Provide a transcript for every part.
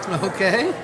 Okay.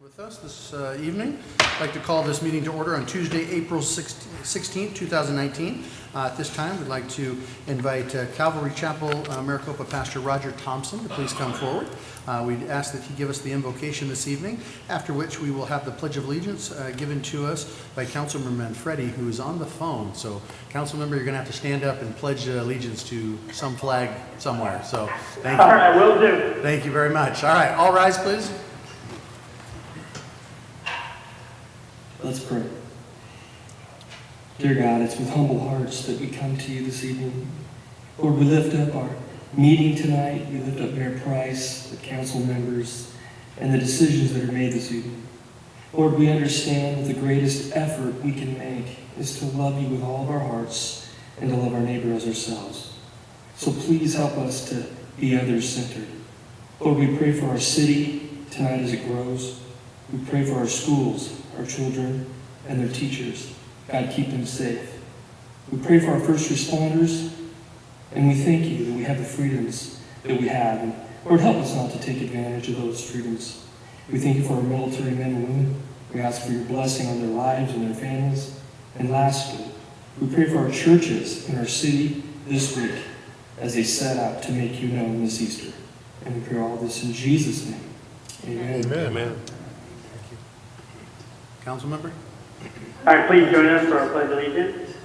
with us this evening. I'd like to call this meeting to order on Tuesday, April 16th, 2019. At this time, we'd like to invite Calvary Chapel, Maricopa Pastor Roger Thompson to please come forward. We'd ask that he give us the invocation this evening, after which we will have the Pledge of Allegiance given to us by Councilmember Manfredi, who is on the phone. So, Councilmember, you're going to have to stand up and pledge allegiance to some flag somewhere. So, thank you. All right, will do. Thank you very much. All right, all rise, please. Let's pray. Dear God, it's with humble hearts that we come to you this evening. Lord, we lift up our meeting tonight. We lift up Mayor Price, the council members, and the decisions that are made this evening. Lord, we understand that the greatest effort we can make is to love you with all of our hearts and to love our neighbor as ourselves. So please help us to be others-centered. Lord, we pray for our city tonight as it grows. We pray for our schools, our children, and their teachers. God, keep them safe. We pray for our first responders, and we thank you that we have the freedoms that we have. And Lord, help us not to take advantage of those freedoms. We thank you for our military men and women. We ask for your blessing on their lives and their families. And lastly, we pray for our churches in our city this week as they set out to make you known this Easter. And we pray all this in Jesus' name. Amen. Amen. Amen. Council member? All right, please join us for our Pledge of Allegiance.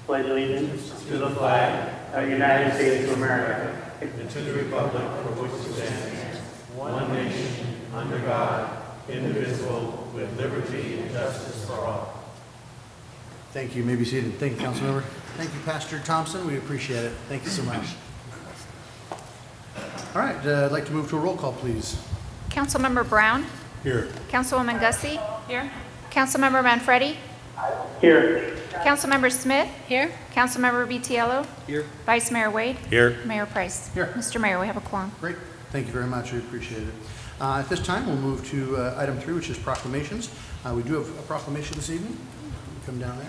Pledge allegiance To the flag of the United States of America and to the republic for which it stands, one nation, under God, indivisible, with liberty and justice for all. Thank you. You may be seated. Thank you, Council member. Thank you, Pastor Thompson. We appreciate it. Thank you so much. All right, I'd like to move to a roll call, please. Councilmember Brown. Here. Councilwoman Gussie. Here. Councilmember Manfredi. here. Councilmember Smith. Here. Councilmember Vitiello. Here. Vice Mayor Wade. Here. Mayor Price. Here. Mr. Mayor, we have a quorum. Great. Thank you very much. We appreciate it. At this time, we'll move to item 3, which is proclamations. We do have a proclamation this evening. Come down there.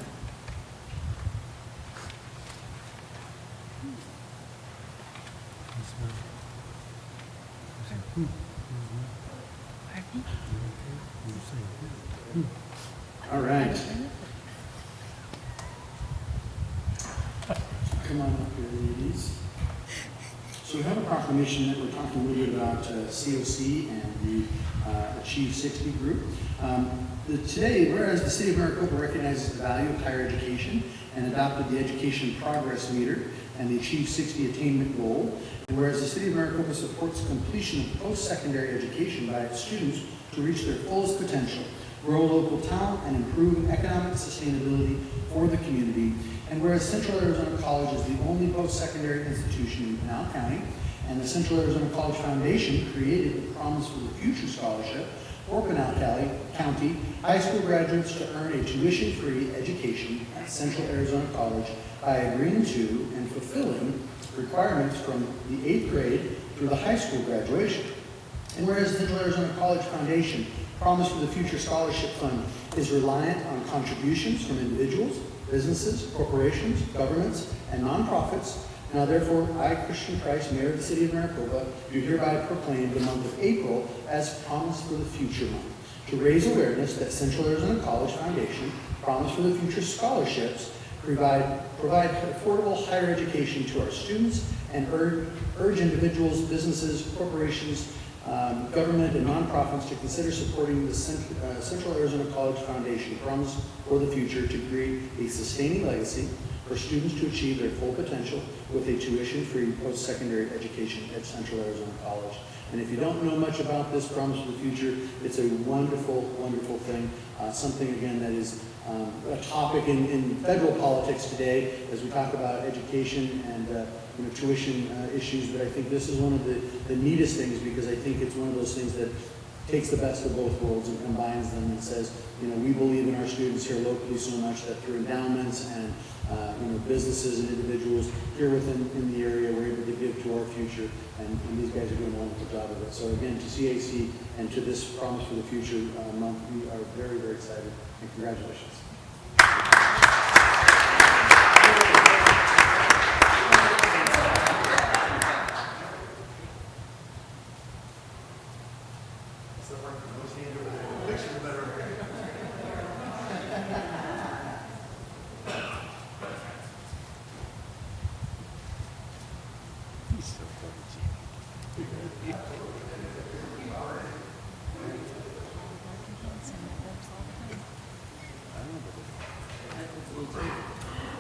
All right. Come on up here, ladies. So we have a proclamation that we're talking a little bit about COC and the Achieve 60 group. Today, whereas the City of Maricopa recognizes the value of higher education and adopted the Education Progress Meter and the Achieve 60 attainment goal, and whereas the City of Maricopa supports completion of post-secondary education by its students to reach their fullest potential, grow local talent, and improve economic sustainability for the community. And whereas Central Arizona College is the only post-secondary institution in Pinal County, and the Central Arizona College Foundation created the Promise for the Future Scholarship for Pinal County high school graduates to earn a tuition-free education at Central Arizona College by agreeing to and fulfilling requirements from the 8th grade through the high school graduation. And whereas the Central Arizona College Foundation Promise for the Future Scholarship Fund is reliant on contributions from individuals, businesses, corporations, governments, and nonprofits. Now therefore, I, Christian Price, Mayor of the City of Maricopa, do hereby proclaim the month of April as Promise for the Future Month, to raise awareness that Central Arizona College Foundation Promise for the Future scholarships provide affordable higher education to our students and urge individuals, businesses, corporations, government, and nonprofits to consider supporting the Central Arizona College Foundation Promise for the Future to create a sustaining legacy for students to achieve their full potential with a tuition-free post-secondary education at Central Arizona College. And if you don't know much about this Promise for the Future, it's a wonderful, wonderful thing. Something, again, that is a topic in federal politics today as we talk about education and tuition issues. But I think this is one of the neatest things, because I think it's one of those things that takes the best of both worlds and combines them and says, we believe in our students here locally so much that through endowments and businesses and individuals here within the area, we're able to give to our future, and these guys are doing a wonderful job of it. So again, to CAC and to this Promise for the Future month, we are very, very excited, and congratulations.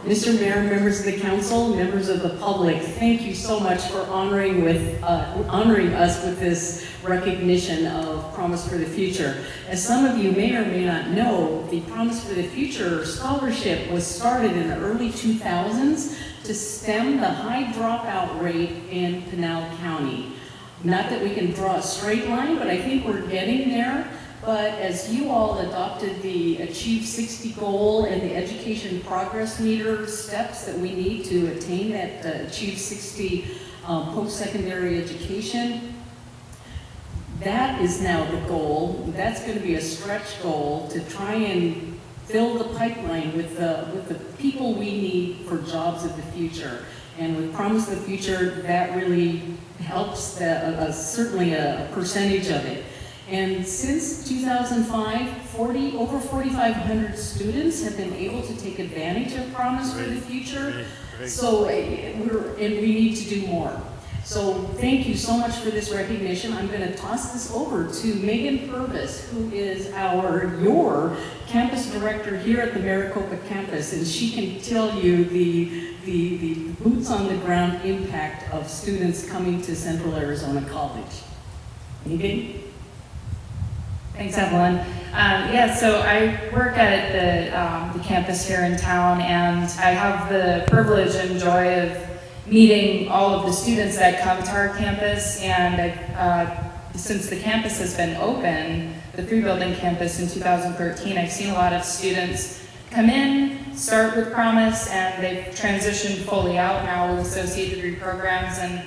Mr. Mayor, members of the council, members of the public, thank you so much for honoring us with this recognition of Promise for the Future. As some of you may or may not know, the Promise for the Future scholarship was started in the early 2000s to stem the high dropout rate in Pinal County. Not that we can draw a straight line, but I think we're getting there. But as you all adopted the Achieve 60 goal and the education progress meter steps that we need to attain that Achieve 60 post-secondary education, that is now the goal. That's going to be a stretch goal to try and fill the pipeline with the people we need for jobs of the future. And with Promise of the Future, that really helps certainly a percentage of it. And since 2005, over 4,500 students have been able to take advantage of Promise for the Future. So we need to do more. So thank you so much for this recognition. I'm going to toss this over to Megan Purvis, who is your campus director here at the Maricopa campus, and she can tell you the boots on the ground impact of students coming to Central Arizona College. Megan? Thanks, Evelyn. So I work at the campus here in town, and I have the privilege and joy of meeting all of the students that come to our campus. And since the campus has been open, the 3-building campus in 2013, I've seen a lot of students come in, start with Promise, and they've transitioned fully out now with associate degree programs. And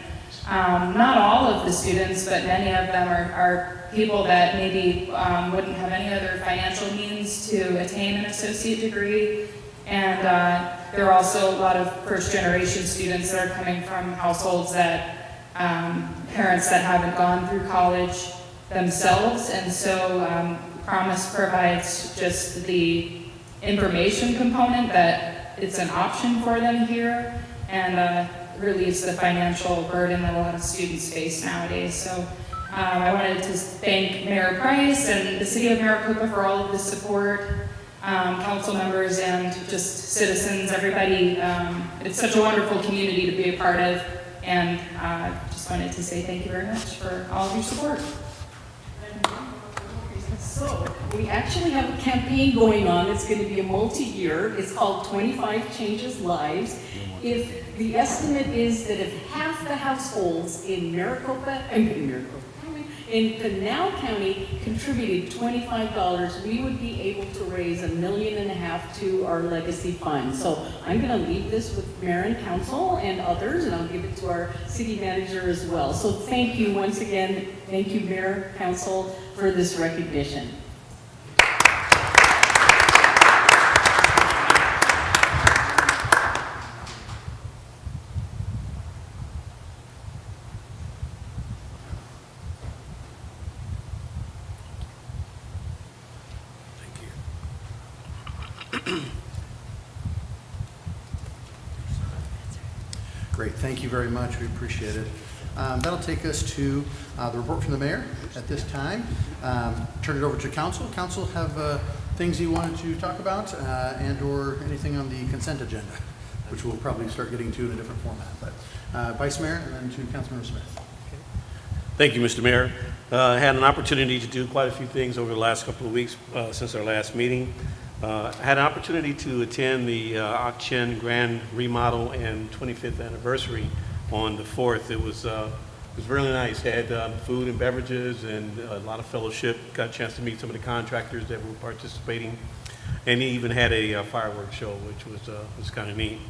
not all of the students, but many of them are people that maybe wouldn't have any other financial means to attain an associate degree. And there are also a lot of first-generation students that are coming from households that parents that haven't gone through college themselves. And so Promise provides just the information component that it's an option for them here, and relieves the financial burden that a lot of students face nowadays. So I wanted to thank Mayor Price and the City of Maricopa for all of the support, council members and just citizens, everybody. It's such a wonderful community to be a part of, and just wanted to say thank you very much for all of your support. So we actually have a campaign going on. It's going to be a multi-year. It's called 25 Changes Lives. If the estimate is that if half the households in in Pinal County contributed $25, we would be able to raise $1.5 million to our legacy fund. So I'm going to leave this with Mayor and Council and others, and I'll give it to our city manager as well. So thank you once again. Thank you, Mayor, Council, for this recognition. Great, thank you very much, we appreciate it. That'll take us to the report from the mayor at this time. Turn it over to council. Council have things you wanted to talk about and or anything on the consent agenda, which we'll probably start getting to in a different format. But Vice Mayor and then to Councilmember Smith. Thank you, Mr. Mayor. I had an opportunity to do quite a few things over the last couple of weeks since our last meeting. I had an opportunity to attend the Ak-Chin Grand Remodel and 25th anniversary on the 4th. It was really nice. Had food and beverages and a lot of fellowship. Got a chance to meet some of the contractors that were participating, and he even had a fireworks show, which was kind of neat.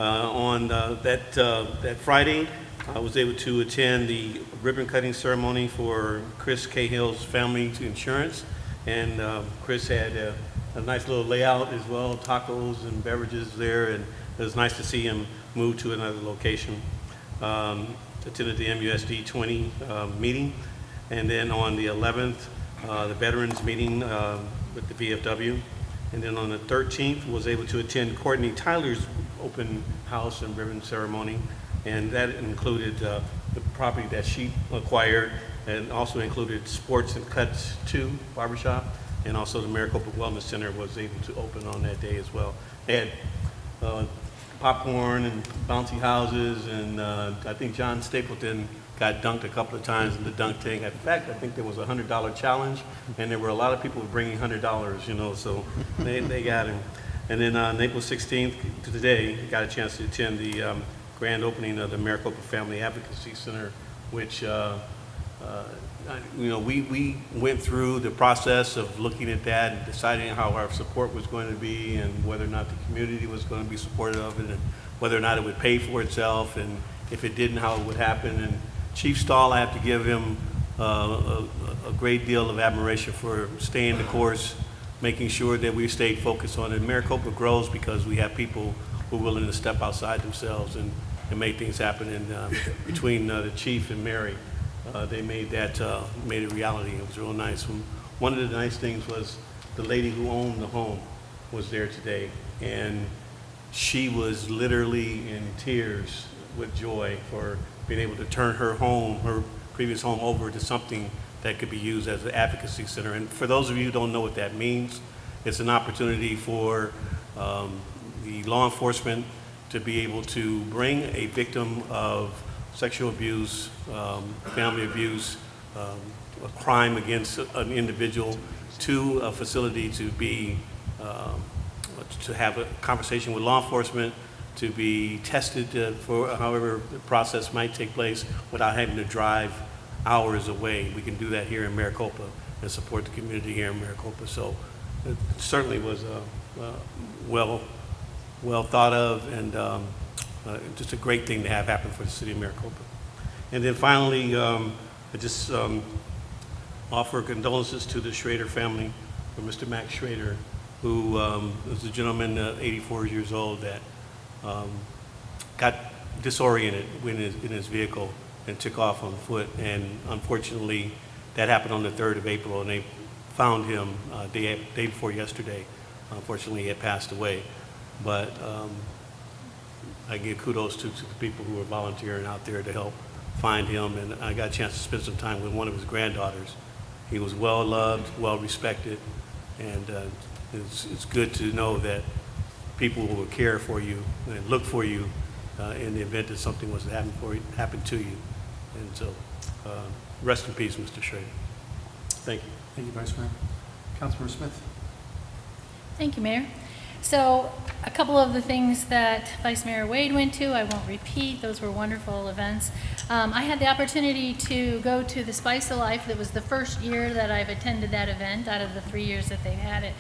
On that Friday, I was able to attend the ribbon cutting ceremony for Chris Cahill's family insurance, and Chris had a nice little layout as well, tacos and beverages there, and it was nice to see him move to another location. Attended the MUSD 20 meeting, and then on the 11th, the veterans meeting with the VFW, and then on the 13th was able to attend Courtney Tyler's open house and ribbon ceremony, and that included the property that she acquired, and also included Sports and Cuts 2 barbershop, and also the Maricopa Wellness Center was able to open on that day as well. They had popcorn and bouncy houses, and I think John Stapleton got dunked a couple of times in the dunk tank. In fact, I think there was a $100 challenge, and there were a lot of people bringing $100, you know, so they got him. And then on April 16th to today, got a chance to attend the grand opening of the Maricopa Family Advocacy Center, which, you know, we went through the process of looking at that and deciding how our support was going to be and whether or not the community was going to be supportive of it and whether or not it would pay for itself, and if it didn't, how it would happen. And Chief Stahl, I have to give him a great deal of admiration for staying the course, making sure that we stayed focused on it. Maricopa grows because we have people who are willing to step outside themselves and make things happen. And between the chief and Mary, they made it reality. It was real nice. One of the nice things was the lady who owned the home was there today, and she was literally in tears with joy for being able to turn her home, her previous home, over to something that could be used as an advocacy center. And for those of you who don't know what that means, it's an opportunity for the law enforcement to be able to bring a victim of sexual abuse, family abuse, a crime against an individual to a facility to be, to have a conversation with law enforcement, to be tested for however the process might take place without having to drive hours away. We can do that here in Maricopa and support the community here in Maricopa. So it certainly was well thought of, and just a great thing to have happen for the city of Maricopa. And then finally, I just offer condolences to the Schrader family, for Mr. Max Schrader, who was a gentleman, 84 years old, that got disoriented in his vehicle and took off on foot. And unfortunately, that happened on the 3rd of April, and they found him day before yesterday. Unfortunately, he had passed away. But I give kudos to the people who are volunteering out there to help find him. And I got a chance to spend some time with one of his granddaughters. He was well loved, well respected, and it's good to know that people will care for you and look for you in the event that something was to happen to you. And so, rest in peace, Mr. Schrader. Thank you. Thank you, Vice Mayor. Councilmember Smith. Thank you, Mayor. So a couple of the things that Vice Mayor Wade went to, I won't repeat. Those were wonderful events. I had the opportunity to go to the Spice of Life. That was the first year that I've attended that event out of the 3 years that they've had it.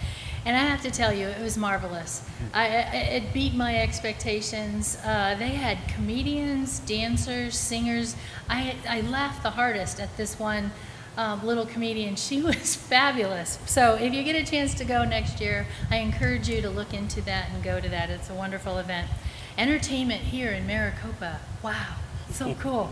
And I have to tell you, it was marvelous. It beat my expectations. They had comedians, dancers, singers. I laughed the hardest at this one little comedian. She was fabulous. So if you get a chance to go next year, I encourage you to look into that and go to that. It's a wonderful event. Entertainment here in Maricopa. Wow. So cool.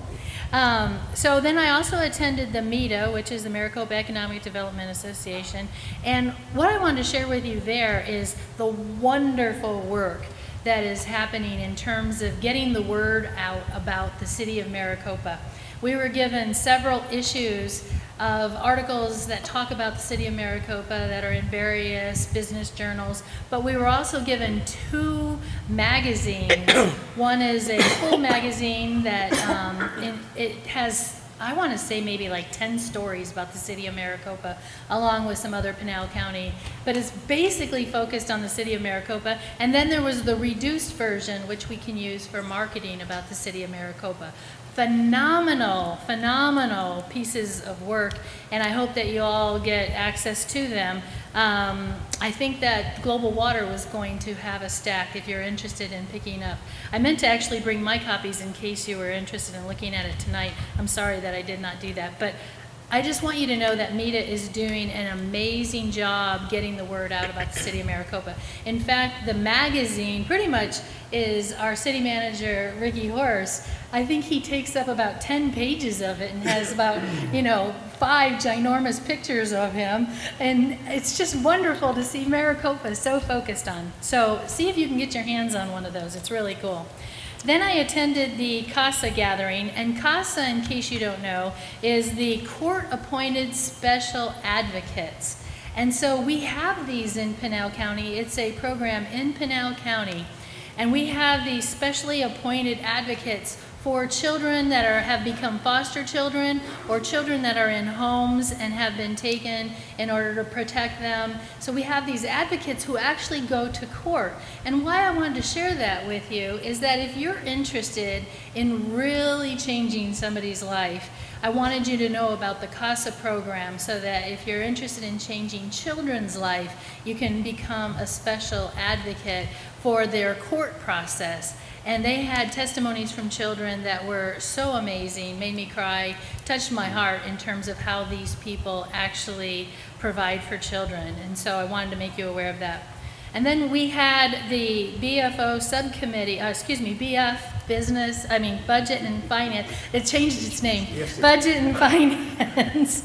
So then I also attended the MEDA, which is the Maricopa Economic Development Association. And what I wanted to share with you there is the wonderful work that is happening in terms of getting the word out about the city of Maricopa. We were given several issues of articles that talk about the city of Maricopa that are in various business journals, but we were also given 2 magazines. One is a full magazine that it has, I want to say, maybe like 10 stories about the city of Maricopa, along with some other Pinal County, but it's basically focused on the city of Maricopa. And then there was the reduced version, which we can use for marketing about the city of Maricopa. Phenomenal pieces of work, and I hope that you all get access to them. I think that Global Water was going to have a stack if you're interested in picking up. I meant to actually bring my copies in case you were interested in looking at it tonight. I'm sorry that I did not do that, but I just want you to know that MEDA is doing an amazing job getting the word out about the city of Maricopa. In fact, the magazine pretty much is our city manager, Ricky Horse. I think he takes up about 10 pages of it and has about, 5 ginormous pictures of him. And it's just wonderful to see Maricopa so focused on. So see if you can get your hands on one of those. It's really cool. Then I attended the CASA gathering, and CASA, in case you don't know, is the court-appointed special advocates. And so we have these in Pinal County. It's a program in Pinal County. And we have these specially appointed advocates for children that have become foster children, or children that are in homes and have been taken in order to protect them. So we have these advocates who actually go to court. And why I wanted to share that with you is that if you're interested in really changing somebody's life, I wanted you to know about the CASA program, so that if you're interested in changing children's life, you can become a special advocate for their court process. And they had testimonies from children that were so amazing, made me cry, touched my heart in terms of how these people actually provide for children. And so I wanted to make you aware of that. And then we had the BFO subcommittee, Budget and Finance. It changed its name. Budget and Finance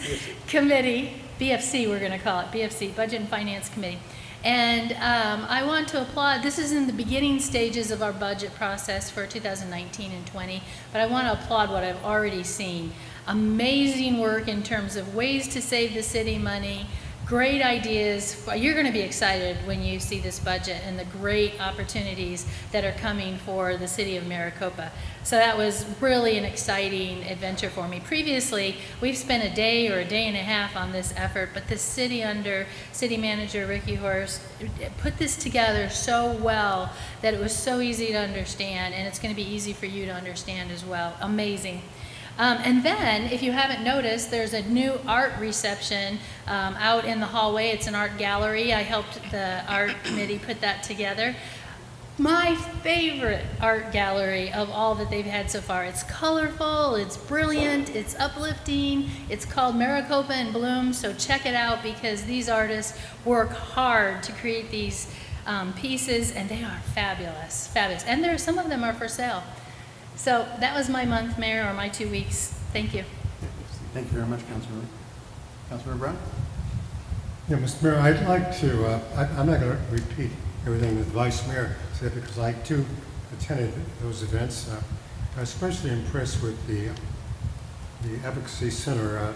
Committee, BFC we're gonna call it, BFC, Budget and Finance Committee. And I want to applaud, this is in the beginning stages of our budget process for 2019 and 20, but I want to applaud what I've already seen. Amazing work in terms of ways to save the city money, great ideas. You're going to be excited when you see this budget and the great opportunities that are coming for the city of Maricopa. So that was really an exciting adventure for me. Previously, we've spent a day or a day and a half on this effort, but the city under City Manager Ricky Horst put this together so well that it was so easy to understand, and it's going to be easy for you to understand as well. Amazing. And then, if you haven't noticed, there's a new art reception out in the hallway. It's an art gallery. I helped the art committee put that together. My favorite art gallery of all that they've had so far. It's colorful, it's brilliant, it's uplifting. It's called Maricopa in Bloom, so check it out, because these artists work hard to create these pieces, and they are fabulous, fabulous. And some of them are for sale. So that was my month, Mayor, or my 2 weeks. Thank you. Thank you very much, Councilmember. Councilmember Brown? Yeah, Mr. Mayor, I'd like to, I'm not going to repeat everything that the Vice Mayor said, because I too attended those events. I was especially impressed with the Advocacy Center.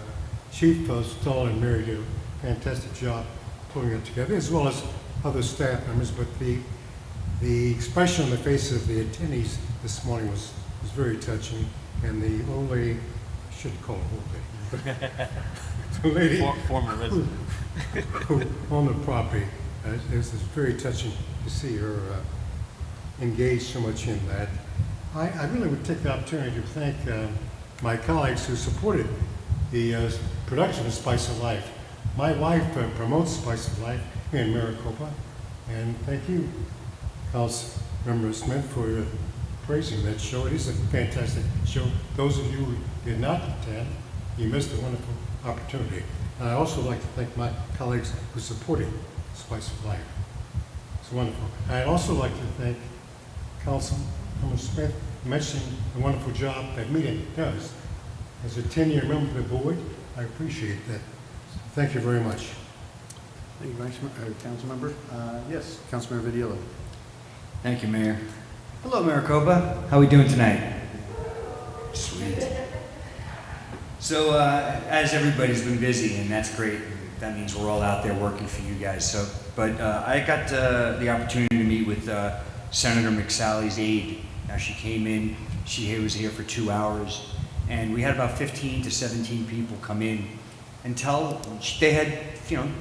Chief Stoll and Mary did a fantastic job pulling it together, as well as other staff members, but the expression on the face of the attendees this morning was very touching, and the old lady, I shouldn't call her old lady, but the lady Former resident. who owned the property, it was very touching to see her engaged so much in that. I really would take the opportunity to thank my colleagues who supported the production of Spice of Life. My wife promotes Spice of Life here in Maricopa, and thank you, Councilmember Smith, for praising that show. It is a fantastic show. Those of you who did not attend, you missed a wonderful opportunity. And I also like to thank my colleagues who supported Spice of Life. It's wonderful. I'd also like to thank Councilmember Smith for mentioning the wonderful job that meeting does. As a 10-year member of the board, I appreciate that. Thank you very much. Thank you, Councilmember. Yes, Councilmember Vidila. Thank you, Mayor. Hello, Maricopa. How are we doing tonight? Sweet. So, as everybody's been busy, and that's great. That means we're all out there working for you guys. But I got the opportunity to meet with Senator McSally's aide. Now, she came in. She was here for 2 hours, and we had about 15 to 17 people come in and they had,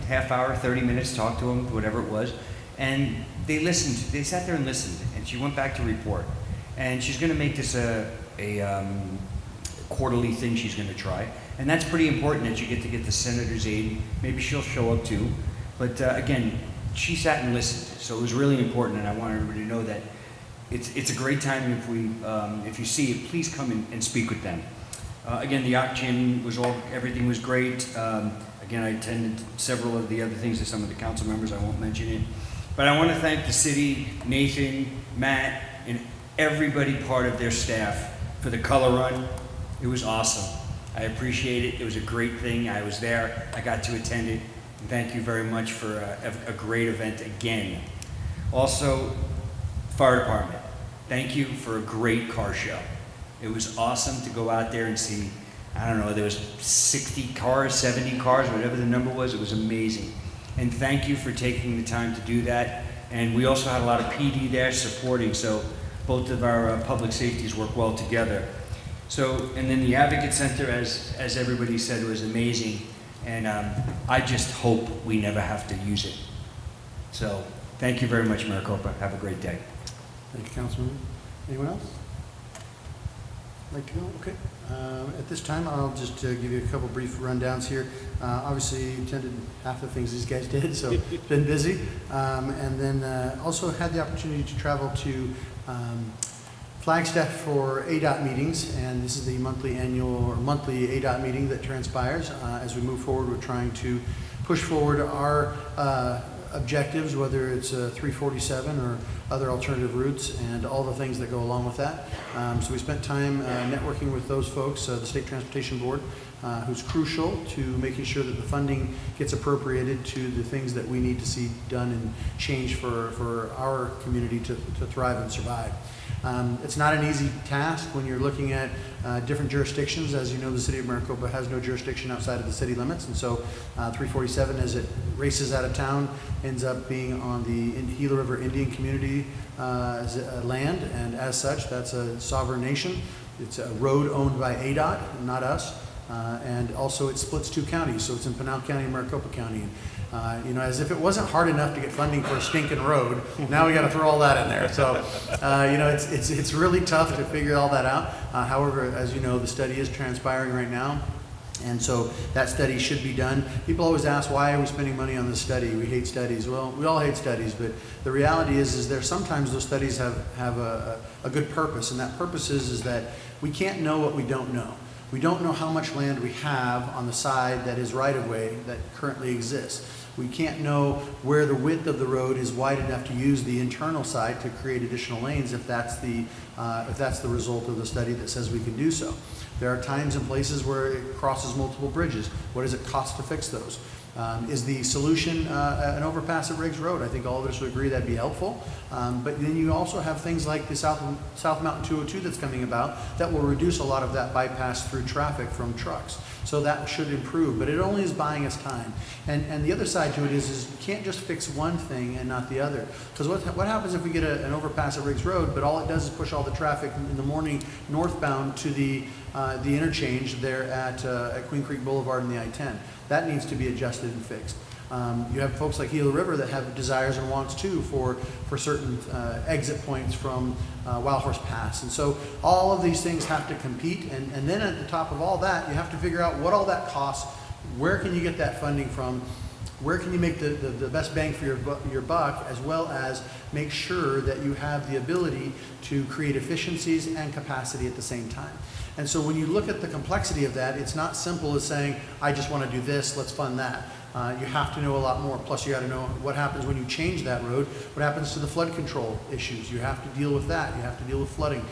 half hour, 30 minutes, talk to them, whatever it was. And they listened. They sat there and listened, and she went back to report. And she's going to make this a quarterly thing she's going to try. And that's pretty important that you get the senator's aide. Maybe she'll show up too. But again, she sat and listened. So it was really important, and I want everybody to know that it's a great time. If you see it, please come and speak with them. Again, the auction everything was great. Again, I attended several of the other things to some of the council members. I won't mention it. But I want to thank the city, Nathan, Matt, and everybody part of their staff for the color run. It was awesome. I appreciate it. It was a great thing. I was there. I got to attend it. And thank you very much for a great event again. Also, fire department. thank you for a great car show. It was awesome to go out there and see, I don't know, there was 60 cars, 70 cars, whatever the number was. It was amazing. And thank you for taking the time to do that. And we also had a lot of PD there supporting, so both of our public safeties work well together. So, and then the Advocate Center, as everybody said, was amazing. And I just hope we never have to use it. So, thank you very much, Maricopa. Have a great day. Thank you, Councilman. Anyone else? Like to go? Okay. At this time, I'll just give you a couple brief rundowns here. Obviously, you attended half the things these guys did, so been busy. And then also had the opportunity to travel to Flagstaff for ADOT meetings, and this is the monthly ADOT meeting that transpires as we move forward. We're trying to push forward our objectives, whether it's 347 or other alternative routes and all the things that go along with that. So we spent time networking with those folks, the State Transportation Board, who's crucial to making sure that the funding gets appropriated to the things that we need to see done and change for our community to thrive and survive. It's not an easy task when you're looking at different jurisdictions. As you know, the city of Maricopa has no jurisdiction outside of the city limits, and so 347, as it races out of town, ends up being on the Gila River Indian Community land, and as such, that's a sovereign nation. It's a road owned by ADOT, not us, and also it splits two counties, so it's in Pinal County and Maricopa County. You know, as if it wasn't hard enough to get funding for a stinking road, now we got to throw all that in there. So, you know, it's really tough to figure all that out. However, as you know, the study is transpiring right now, and so that study should be done. People always ask, why are we spending money on this study? We hate studies. Well, we all hate studies, but the reality is there sometimes those studies have a good purpose, and that purpose is that we can't know what we don't know. We don't know how much land we have on the side that is right-of-way that currently exists. We can't know where the width of the road is wide enough to use the internal side to create additional lanes if that's the result of the study that says we can do so. There are times and places where it crosses multiple bridges. What does it cost to fix those? Is the solution an overpass at Riggs Road? I think all of us would agree that'd be helpful. But then you also have things like the South Mountain 202 that's coming about that will reduce a lot of that bypass through traffic from trucks. So that should improve, but it only is buying us time. And the other side to it is you can't just fix one thing and not the other. Because what happens if we get an overpass at Riggs Road, but all it does is push all the traffic in the morning northbound to the interchange there at Queen Creek Boulevard and the I-10. That needs to be adjusted and fixed. You have folks like Gila River that have desires and wants too for certain exit points from Wild Horse Pass. And so all of these things have to compete. And then at the top of all that, you have to figure out what all that costs, where can you get that funding from, where can you make the best bang for your buck, as well as make sure that you have the ability to create efficiencies and capacity at the same time. And so when you look at the complexity of that, it's not simple as saying, I just want to do this, let's fund that. You have to know a lot more. Plus, you got to know what happens when you change that road. What happens to the flood control issues? You have to deal with that. You have to deal with flooding.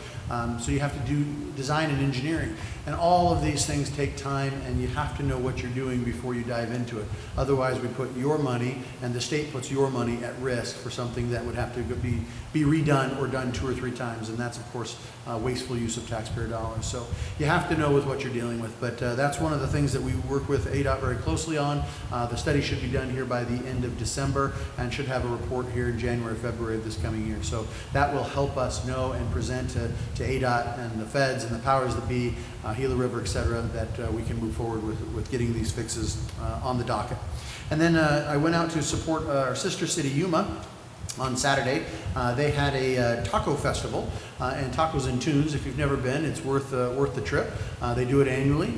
So you have to do design and engineering. And all of these things take time, and you have to know what you're doing before you dive into it. Otherwise, we put your money, and the state puts your money at risk for something that would have to be redone or done 2 or 3 times. And that's, of course, wasteful use of taxpayer dollars. So you have to know with what you're dealing with. But that's one of the things that we work with ADOT very closely on. The study should be done here by the end of December and should have a report here in January, February of this coming year. So that will help us know and present to ADOT and the feds and the powers that be, Gila River, et cetera, that we can move forward with getting these fixes on the docket. And then I went out to support our sister city, Yuma, on Saturday. They had a taco festival, and Tacos and Tunes. If you've never been, it's worth the trip. They do it annually.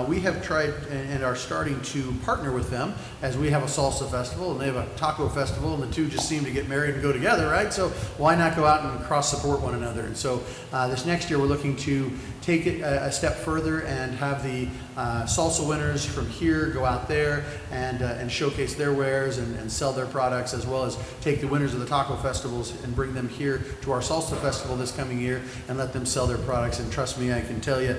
We have tried and are starting to partner with them, as we have a salsa festival and they have a taco festival, and the two just seem to get married and go together, right? So why not go out and cross support one another? And so this next year we're looking to take it a step further and have the salsa winners from here go out there and showcase their wares and sell their products, as well as take the winners of the taco festivals and bring them here to our salsa festival this coming year and let them sell their products. And trust me, I can tell you,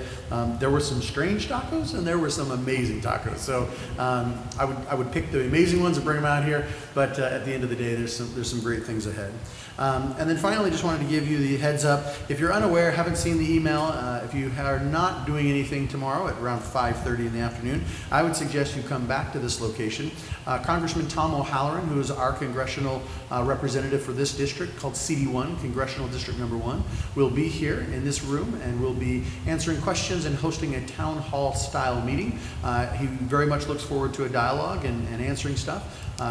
there were some strange tacos and there were some amazing tacos. So I would pick the amazing ones and bring them out here, but at the end of the day, there's some great things ahead. And then finally, just wanted to give you the heads up. If you're unaware, haven't seen the email, if you are not doing anything tomorrow at around 5:30 in the afternoon, I would suggest you come back to this location. Congressman Tom O'Halloran, who is our congressional representative for this district called CD1, Congressional District Number 1, will be here in this room and will be answering questions and hosting a town hall style meeting. He very much looks forward to a dialogue and answering stuff.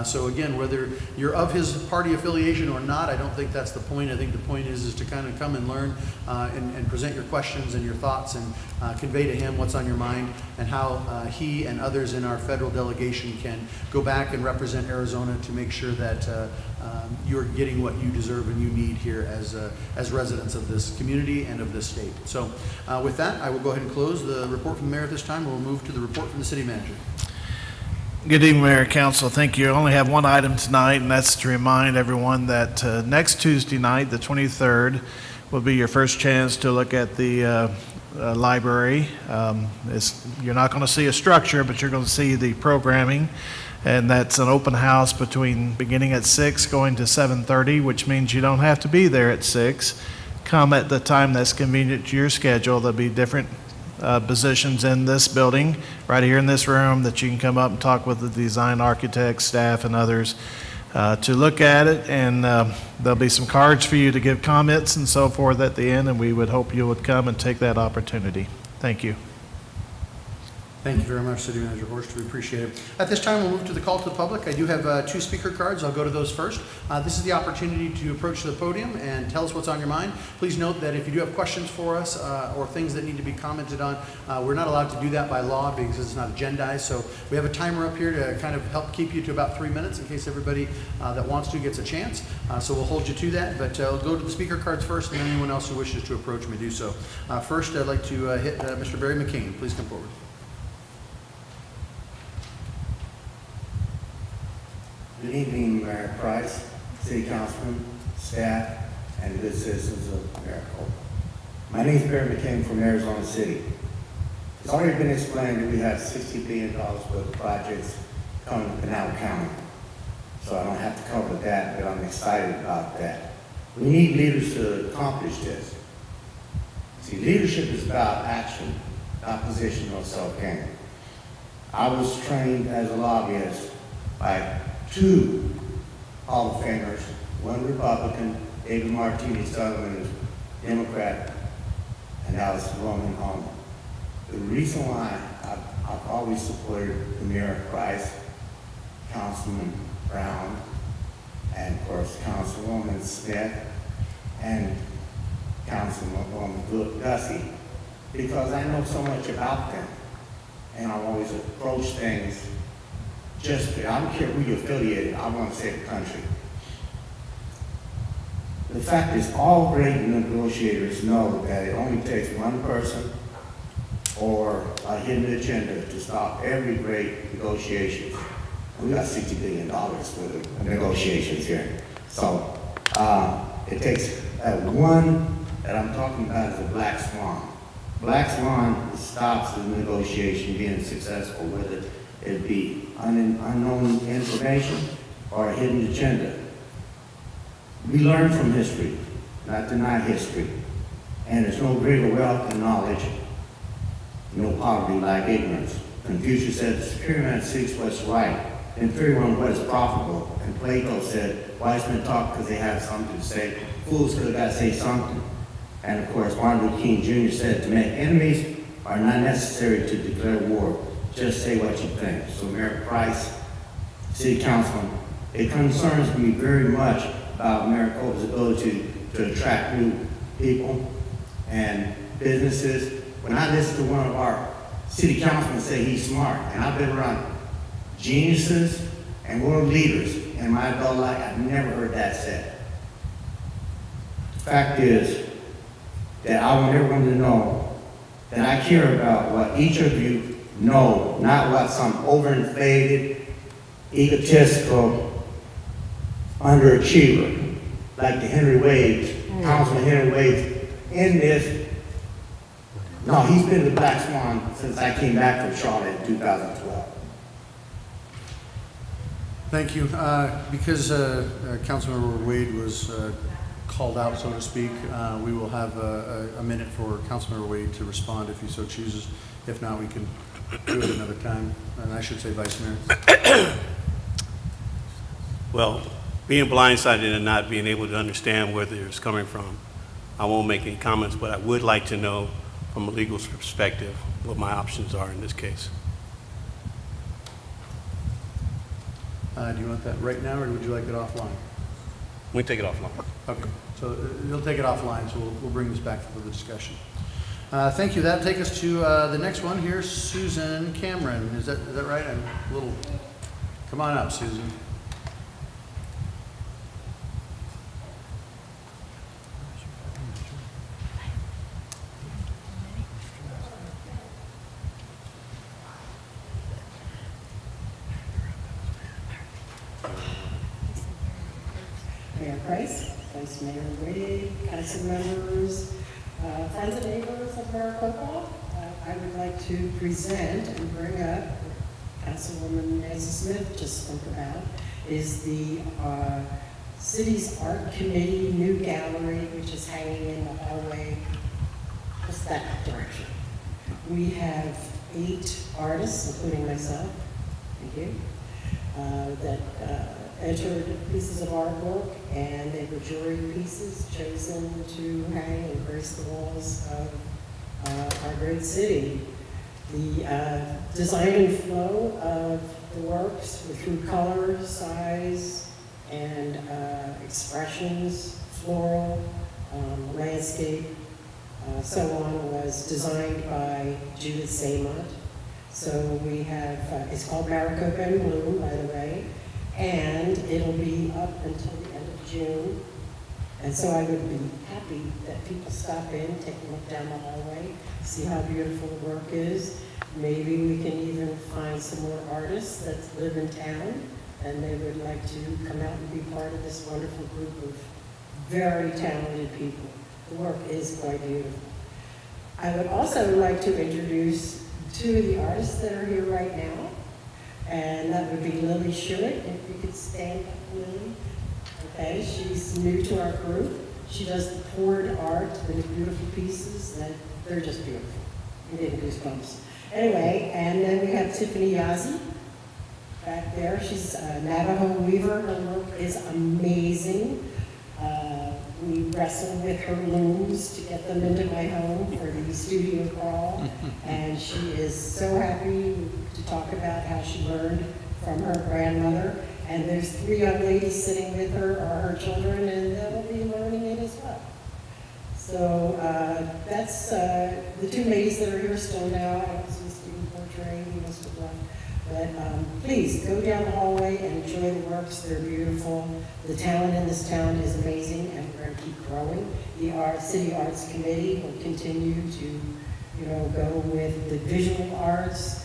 So again, whether you're of his party affiliation or not, I don't think that's the point. I think the point is to kind of come and learn and present your questions and your thoughts and convey to him what's on your mind and how he and others in our federal delegation can go back and represent Arizona to make sure that you're getting what you deserve and you need here as residents of this community and of this state. So with that, I will go ahead and close the report from the mayor at this time. We'll move to the report from the city manager. Good evening, Mayor and Council. Thank you. I only have one item tonight, and that's to remind everyone that next Tuesday night, the 23rd, will be your first chance to look at the library. You're not going to see a structure, but you're going to see the programming, and that's an open house beginning at 6 going to 7:30, which means you don't have to be there at 6. Come at the time that's convenient to your schedule. There'll be different positions in this building, right here in this room, that you can come up and talk with the design architects, staff, and others to look at it. And there'll be some cards for you to give comments and so forth at the end, and we would hope you would come and take that opportunity. Thank you. Thank you very much, City Manager Horst. We appreciate it. At this time, we'll move to the call to the public. I do have 2 speaker cards. I'll go to those first. This is the opportunity to approach the podium and tell us what's on your mind. Please note that if you do have questions for us or things that need to be commented on, we're not allowed to do that by law because it's not agendized. So we have a timer up here to kind of help keep you to about 3 minutes in case everybody that wants to gets a chance. So we'll hold you to that. But I'll go to the speaker cards first, and then anyone else who wishes to approach may do so. First, I'd like to hit Mr. Barry McCain. Please come forward. Good evening, Mayor Price, City Councilman, staff, and good citizens of Maricopa. My name is Barry McCain from Arizona City. It's already been explained that we have $60 billion worth of projects coming to Pinal County. So I don't have to cover that, but I'm excited about that. We need leaders to accomplish this. See, leadership is about action, not position or self-gain. I was trained as a lobbyist by 2 Hall of Famers, one Republican, David Martinez Sutherland, Democrat, and that was Roman Homer. The reason why I've always supported Mayor Price, Councilman Brown, and of course Councilwoman Smith, and Councilwoman Gussie, because I know so much about them, and I always approach things I don't care who you're affiliated, I want to save the country. The fact is, all great negotiators know that it only takes one person or a hidden agenda to stop every great negotiation. And we got $60 billion for the negotiations here. So it takes one that I'm talking about is a black swan. Black swan stops the negotiation being successful, whether it be unknown information or a hidden agenda. We learn from history, not deny history. And there's no greater wealth than knowledge, no poverty like ignorance. Confucius said, the superior man seeks what's right, inferior one what is profitable. And Plato said, wise men talk because they have something to say, fools because they got to say something. And of course, Martin Luther King Jr. said, to make enemies are not necessary to declare war. Just say what you think. So Mayor Price, City Councilman, it concerns me very much about Maricopa's ability to attract new people and businesses. When I listen to one of our city councilmen say he's smart, and I've been around geniuses and world leaders in my adult life, I've never heard that said. The fact is that I want everyone to know that I care about what each of you know, not what some overinflated, egotistical underachiever like the Henry Waves, Councilman Henry Waves, in this. No, he's been the black swan since I came back from Charlotte in 2012. Thank you. Because Councilmember Wade was called out, so to speak, we will have a minute for Councilmember Wade to respond if he so chooses. If not, we can do it another time. And I should say Vice Mayor. Well, being blindsided and not being able to understand where it's coming from, I won't make any comments, but I would like to know from a legal perspective what my options are in this case. Do you want that right now, or would you like it offline? We can take it offline. Okay, so you'll take it offline, so we'll bring this back for the discussion. Thank you. That'll take us to the next one here, Susan Cameron. Is that right? I'm a little, come on up, Susan. Mayor Price, Vice Mayor Wade, council members, friends and neighbors of Maricopa, I would like to present and bring up what Councilwoman Nancy Smith just spoke about, is the city's art committee new gallery, which is hanging in the hallway just that direction. We have 8 artists, including myself, thank you, that entered pieces of artwork, and they were jury pieces chosen to hang and grace the walls of our great city. The design and flow of the works were through color, size, and expressions, floral, landscape, so on, was designed by Judith Saymont. So we have, it's called Maricopa in Bloom, by the way, and it'll be up until the end of June. And so I would be happy that people stop in, take a look down the hallway, see how beautiful the work is. Maybe we can even find some more artists that live in town and they would like to come out and be part of this wonderful group of very talented people. The work is quite beautiful. I would also like to introduce 2 of the artists that are here right now. And that would be Lily Schuett, if you could stand up, Lily. Okay, she's new to our group. She does the poured art, the beautiful pieces, and they're just beautiful. You get goosebumps. Anyway, and then we have Tiffany Yazzie back there. She's a Navajo weaver. Her work is amazing. We wrestled with her looms to get them into my home for the studio crawl, and she is so happy to talk about how she learned from her grandmother. And there's 3 young ladies sitting with her, or her children, and they'll be learning it as well. So that's the 2 ladies that are here still now. I don't see Stephen portraying, he must have left. But please, go down the hallway and enjoy the works. They're beautiful. The talent in this town is amazing, and we're going to keep growing. The City Arts Committee will continue to, go with the visual arts,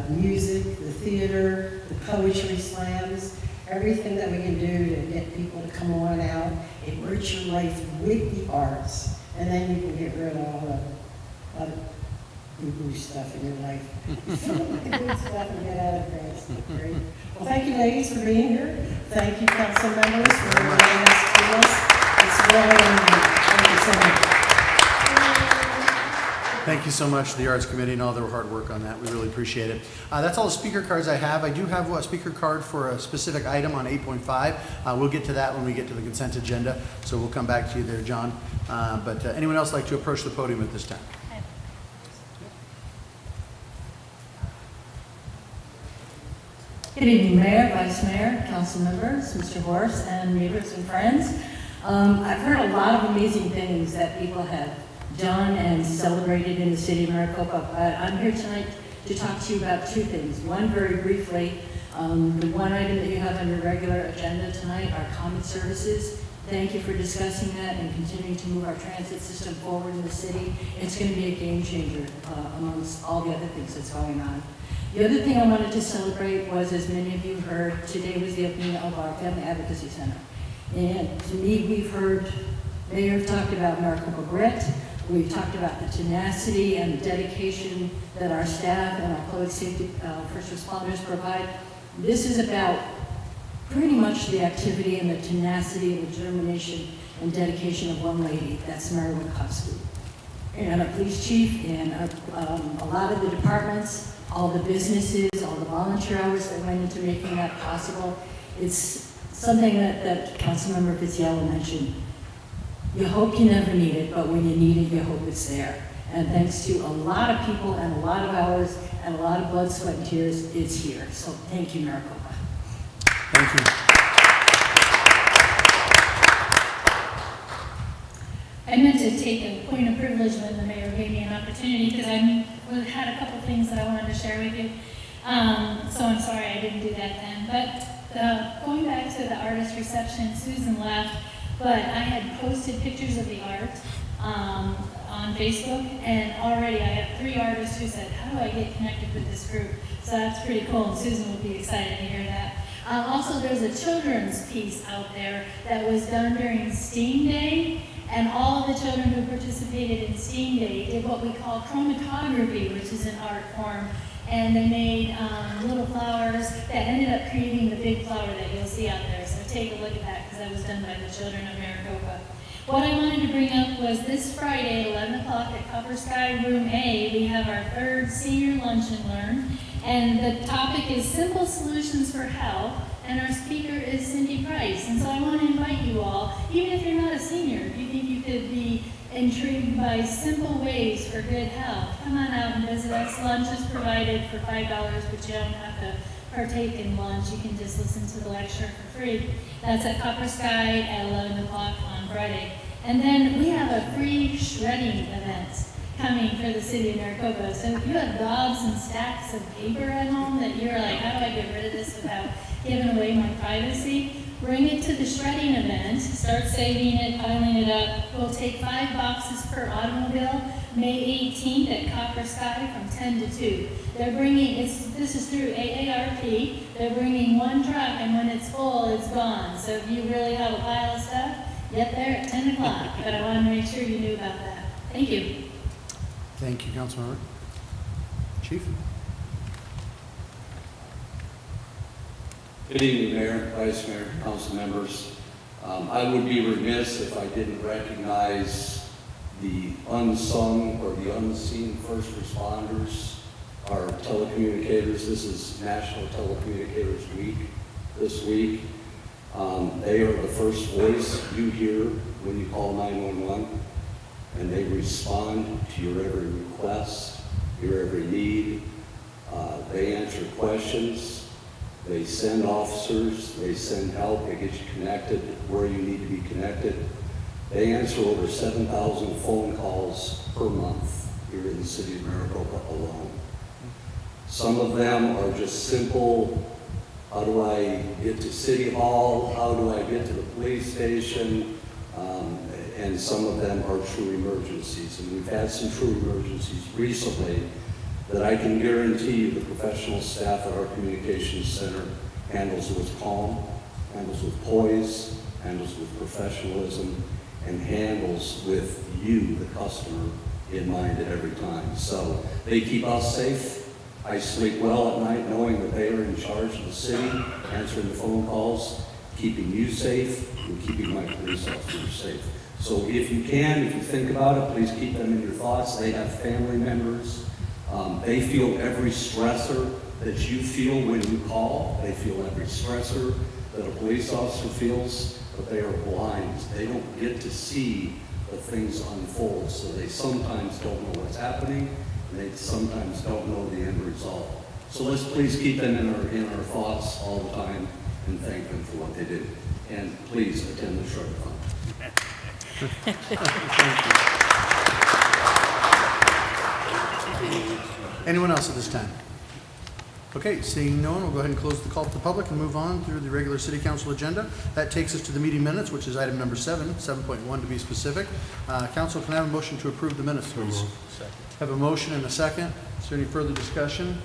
music, the theater, the poetry slams, everything that we can do to get people to come on out, enrich your life with the arts, and then you can get rid of all the other boo-boo stuff in your life. Fill it with the good stuff and get out of there. Great. Well, thank you, ladies, for being here. Thank you, council members, for letting us do this. It's really thank you so much. Thank you so much to the Arts Committee and all their hard work on that. We really appreciate it. That's all the speaker cards I have. I do have a speaker card for a specific item on 8.5. We'll get to that when we get to the consent agenda, so we'll come back to you there, John. But anyone else like to approach the podium at this time? Good evening, Mayor, Vice Mayor, council members, Mr. Horst, and neighbors and friends. I've heard a lot of amazing things that people have done and celebrated in the city of Maricopa. I'm here tonight to talk to you about 2 things. One, very briefly, the one item that you have on your regular agenda tonight are common services. Thank you for discussing that and continuing to move our transit system forward in the city. It's going to be a game changer amongst all the other things that's going on. The other thing I wanted to celebrate was, as many of you heard, today was the opening of our Family Advocacy Center. And to me, we've heard Mayor talk about Maricopa Grit. We've talked about the tenacity and the dedication that our staff and our public safety first responders provide. This is about pretty much the activity and the tenacity and the determination and dedication of one lady, that's Mary Witkowski. And our police chief and a lot of the departments, all the businesses, all the volunteer hours that went into making that possible. It's something that Councilmember Fitzgerald mentioned. You hope you never need it, but when you need it, you hope it's there. And thanks to a lot of people and a lot of hours and a lot of blood, sweat, and tears, it's here. So thank you, Maricopa. Thank you. I meant to take a point of privilege when the mayor gave me an opportunity, because I had a couple things that I wanted to share with you. So I'm sorry I didn't do that then. But going back to the artist reception, Susan left, but I had posted pictures of the art on Facebook, and already I have 3 artists who said, how do I get connected with this group? So that's pretty cool, and Susan will be excited to hear that. Also, there's a children's piece out there that was done during STEAM Day, and all of the children who participated in STEAM Day did what we call chromatography, which is an art form, and they made little flowers that ended up creating the big flower that you'll see out there. So take a look at that, because that was done by the children of Maricopa. What I wanted to bring up was this Friday at 11 o'clock at Copper Sky Room A, we have our 3rd senior lunch and learn, and the topic is Simple Solutions for Health, and our speaker is Cindy Price. And so I want to invite you all, even if you're not a senior, if you think you could be intrigued by simple ways for good health, come on out and visit us. Lunch is provided for $5, but you don't have to partake in lunch. You can just listen to the lecture for free. That's at Copper Sky at 11 o'clock on Friday. And then we have a free shredding event coming for the city of Maricopa. So if you have gobs and stacks of paper at home that you're like, how do I get rid of this without giving away my privacy? Bring it to the shredding event, start saving it, piling it up. We'll take 5 boxes per automobile, May 18th at Copper Sky from 10 to 2. They're bringing, this is through AARP, they're bringing 1 truck, and when it's full, it's gone. So if you really have a pile of stuff, get there at 10 o'clock. But I wanted to make sure you knew about that. Thank you. Thank you, Councilmember. Chief? Good evening, Mayor, Vice Mayor, council members. I would be remiss if I didn't recognize the unsung or the unseen first responders, our telecommunicators. This is National Telecommunicators Week this week. They are the first voice you hear when you call 911, and they respond to your every request, your every need. They answer questions. They send officers, they send help, they get you connected where you need to be connected. They answer over 7,000 phone calls per month here in the city of Maricopa alone. Some of them are just simple, how do I get to City Hall, how do I get to the police station, and some of them are true emergencies. And we've had some true emergencies recently that I can guarantee you the professional staff at our communications center handles with calm, handles with poise, handles with professionalism, and handles with you, the customer, in mind at every time. So they keep us safe. I sleep well at night knowing that they are in charge of the city, answering the phone calls, keeping you safe, and keeping my police officers safe. So if you can, if you think about it, please keep them in your thoughts. They have family members. They feel every stressor that you feel when you call. They feel every stressor that a police officer feels, but they are blind. They don't get to see the things unfold, so they sometimes don't know what's happening, and they sometimes don't know the end result. So let's please keep them in our thoughts all the time and thank them for what they do. And please attend the short fund. Anyone else at this time? Okay, seeing no one, we'll go ahead and close the call to the public and move on through the regular city council agenda. That takes us to the meeting minutes, which is item number 7.1 to be specific. Council, can I have a motion to approve the minutes, please? Have a motion and a second. Is there any further discussion?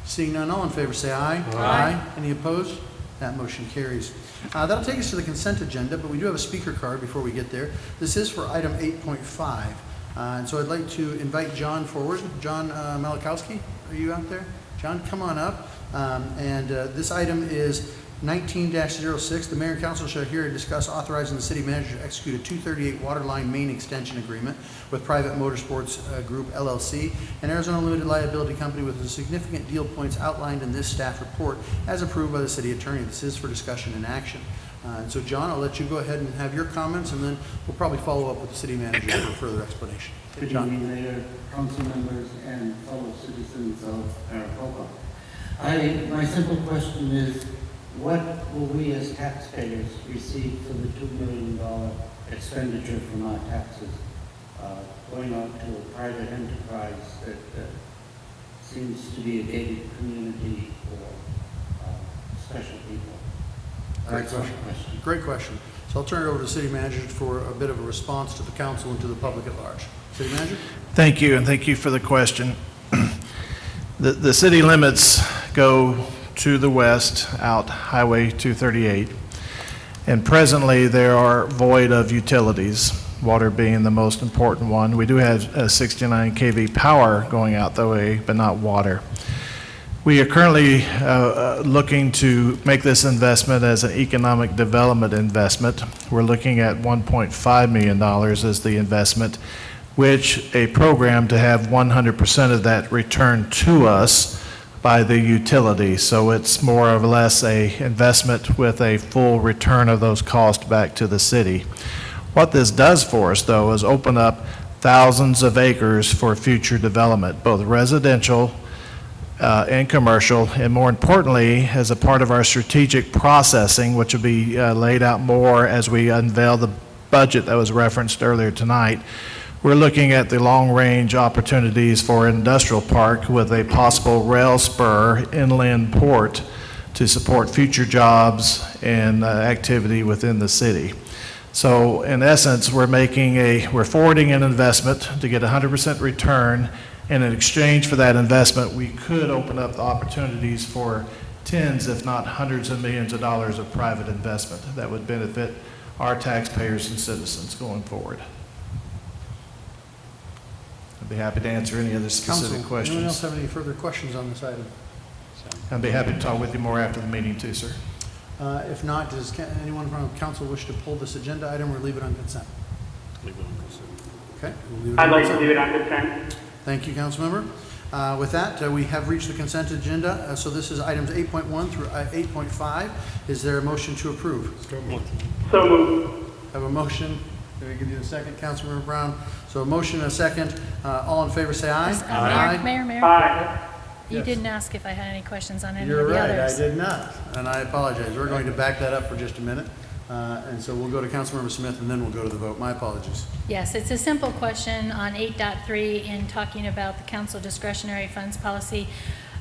Seeing none, all in favor say aye. Aye. Any opposed? That motion carries. That'll take us to the consent agenda, but we do have a speaker card before we get there. This is for item 8.5. And so I'd like to invite John forward. John Malakowski, are you out there? John, come on up. This item is 19-06, the mayor and council shall hear and discuss authorizing the city manager to execute a 238 water line main extension agreement with Private Motorsports Group LLC, an Arizona limited liability company with the significant deal points outlined in this staff report as approved by the city attorney. This is for discussion and action. And so, John, I'll let you go ahead and have your comments, and then we'll probably follow up with the city manager for further explanation. Good evening, Mayor, council members, and fellow citizens of Maricopa. My simple question is, what will we as taxpayers receive for the $2 million expenditure from our taxes going out to a private enterprise that seems to be a gated community for special people? Great question. Great question. So I'll turn it over to the city manager for a bit of a response to the council and to the public at large. City manager? Thank you, and thank you for the question. The city limits go to the west out Highway 238, and presently there are void of utilities, water being the most important one. We do have a 69 kV power going out that way, but not water. We are currently looking to make this investment as an economic development investment. We're looking at $1.5 million as the investment, which a program to have 100% of that returned to us by the utility. So it's more or less a investment with a full return of those costs back to the city. What this does for us, though, is open up thousands of acres for future development, both residential and commercial, and more importantly, as a part of our strategic processing, which will be laid out more as we unveil the budget that was referenced earlier tonight. We're looking at the long-range opportunities for industrial park with a possible rail spur inland port to support future jobs and activity within the city. So in essence, we're forwarding an investment to get 100% return, and in exchange for that investment, we could open up the opportunities for tens, if not hundreds of millions of dollars of private investment that would benefit our taxpayers and citizens going forward. I'd be happy to answer any other specific questions. Anyone else have any further questions on this item? I'd be happy to talk with you more after the meeting too, sir. If not, does anyone from council wish to pull this agenda item or leave it on consent? Leave it on consent. Okay. We'll leave it on I'd like to consent. leave it on consent. Thank you, council member. With that, we have reached the consent agenda. So this is items 8.1 through 8.5. Is there a motion to approve? So moved. Have a motion. Can we give you a second, Councilmember Brown? So a motion and a second. All in favor, say aye. Mayor. Aye. You Yes. didn't ask if I had any questions on any You're of the right, others. I did not, and I apologize. We're going to back that up for just a minute. And so we'll go to Councilmember Smith, and then we'll go to the vote. My apologies. Yes, it's a simple question on 8.3 in talking about the council discretionary funds policy.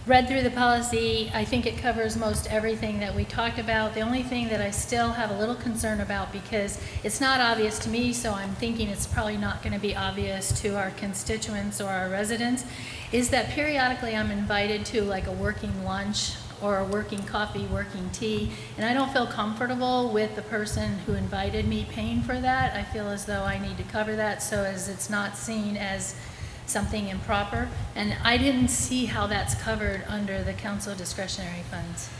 Read through the policy, I think it covers most everything that we talked about. The only thing that I still have a little concern about, because it's not obvious to me, so I'm thinking it's probably not going to be obvious to our constituents or our residents, is that periodically I'm invited to like a working lunch or a working coffee, working tea, and I don't feel comfortable with the person who invited me paying for that. I feel as though I need to cover that so as it's not seen as something improper, and I didn't see how that's covered under the council discretionary funds.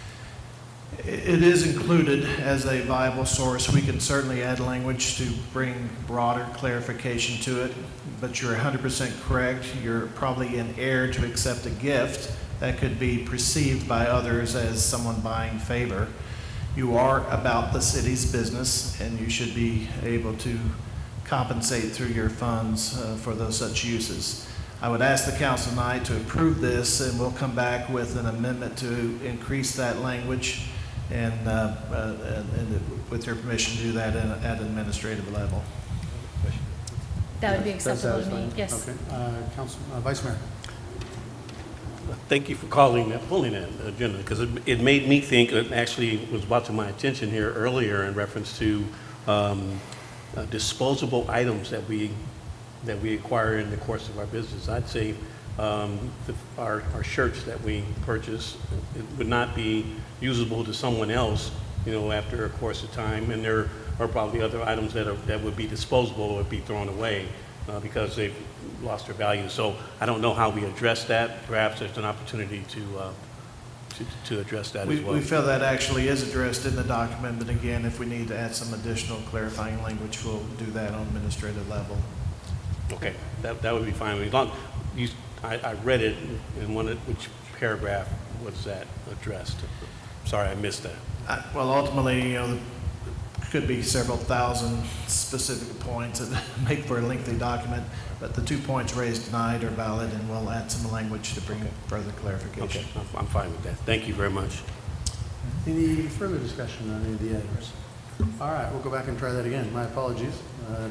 It is included as a viable source. We can certainly add language to bring broader clarification to it, but you're 100% correct. You're probably in error to accept a gift that could be perceived by others as someone buying favor. You are about the city's business, and you should be able to compensate through your funds for those such uses. I would ask the council tonight to approve this, and we'll come back with an amendment to increase that language, and with your permission, do that at an administrative level. That would be acceptable to me, Satisfying? yes. Okay. Vice Mayor. Thank you for pulling that agenda, because it made me think, it actually was brought to my attention here earlier in reference to disposable items that we acquire in the course of our business. I'd say our shirts that we purchase, it would not be usable to someone else, after a course of time, and there are probably other items that would be disposable or would be thrown away because they've lost their value. So I don't know how we address that. Perhaps there's an opportunity to address that as We well. feel that actually is addressed in the document, but again, if we need to add some additional clarifying language, we'll do that on administrative level. Okay, that would be fine. As long, I read it in which paragraph was that addressed? Sorry, I missed that. Well, ultimately, could be several thousand specific points that make for a lengthy document, but the 2 points raised tonight are valid, and we'll add some language to bring further clarification. Okay, I'm fine with that. Thank you very much. Any further discussion on any of the items? All right, we'll go back and try that again. My apologies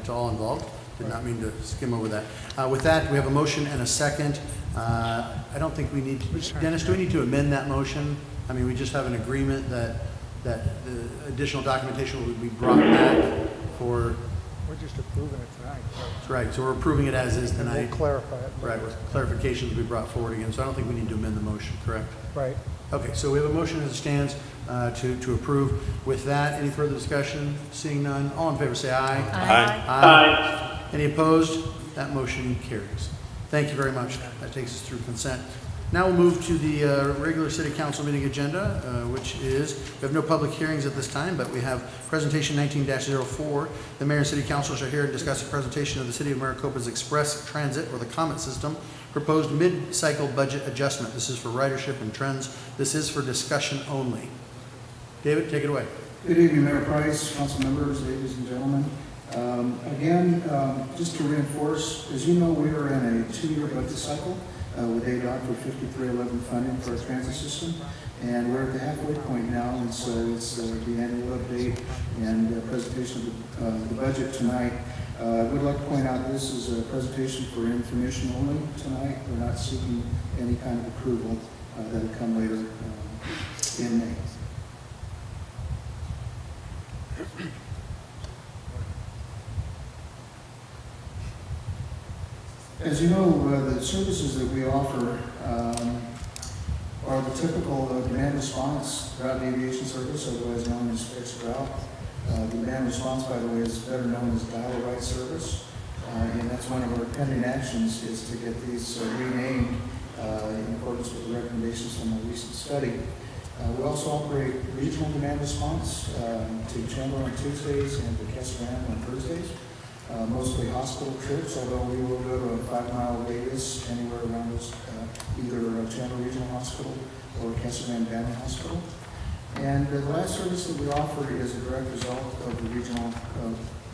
to all involved. Did not mean to skim over that. With that, we have a motion and a second. I don't think we need, Dennis, do we need to amend that motion? I mean, we just have an agreement that the additional documentation will be brought back for. We're just approving it tonight. Right, so we're approving it as is tonight. We'll clarify it. Right, with clarifications will be brought forward again, so I don't think we need to amend the motion, correct? Right. Okay, so we have a motion as it stands to approve. With that, any further discussion? Seeing none, all in favor say aye. Aye. Aye. Any opposed? That motion carries. Thank you very much. That takes us through consent. Now we'll move to the regular city council meeting agenda, which is, we have no public hearings at this time, but we have presentation 19-04. The mayor and city council shall hear and discuss a presentation of the city of Maricopa's express transit or the comet system proposed mid-cycle budget adjustment. This is for ridership and trends. This is for discussion only. David, take it away. Good evening, Mayor Price, council members, ladies and gentlemen. Just to reinforce, as you know, we are in a 2-year budget cycle with ADOT for 5311 funding for our transit system, and we're at the halfway point now, and so it's the annual update and presentation of the budget tonight. I would like to point out this is a presentation for information only tonight. We're not seeking any kind of approval that will come later in May. As you know, the services that we offer are the typical demand response route deviation service, otherwise known as fixed route. The demand response, by the way, is better known as dial-a-ride service, and that's one of our pending actions is to get these renamed in accordance with the recommendations from a recent study. We also operate regional demand response to Chandler on Tuesdays and to Casagrande on Thursdays. Mostly hospital trips, although we will go to a 5-mile radius anywhere around us, either Chandler Regional Hospital or Casagrande Valley Hospital. And the last service that we offer is a direct result of the regional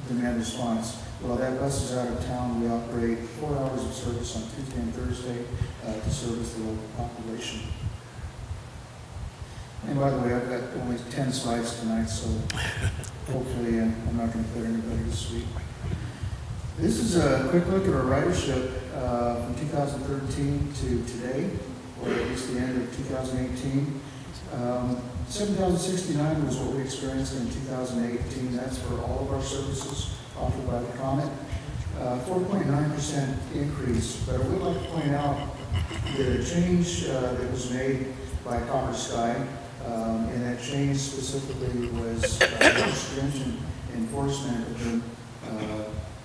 demand response. While that bus is out of town, we operate 4 hours of service on Tuesday and Thursday to service the local population. And by the way, I've got only 10 slides tonight, so hopefully I'm not going to put anybody to sleep. This is a quick look at our ridership from 2013 to today, or at least the end of 2018. 7,069 was what we experienced in 2018. That's for all of our services offered by the Comet. 4.9% increase, but I would like to point out the change that was made by Copper Sky, and that change specifically was more stringent enforcement of the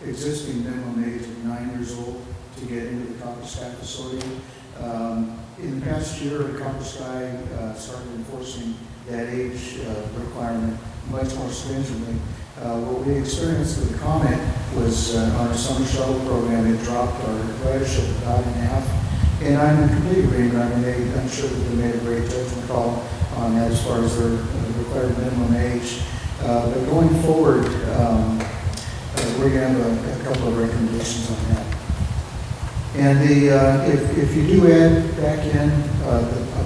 existing minimum age of 9 years old to get into the Copper Sky facility. In the past year, Copper Sky started enforcing that age requirement much more stringently. What we experienced with the Comet was on our summer shuttle program, it dropped our ridership about in half. And I'm in complete agreement. I mean, I'm sure that they made a great judgment call on that as far as their required minimum age. But going forward, we're going to have a couple of recommendations on that. And if you do add back in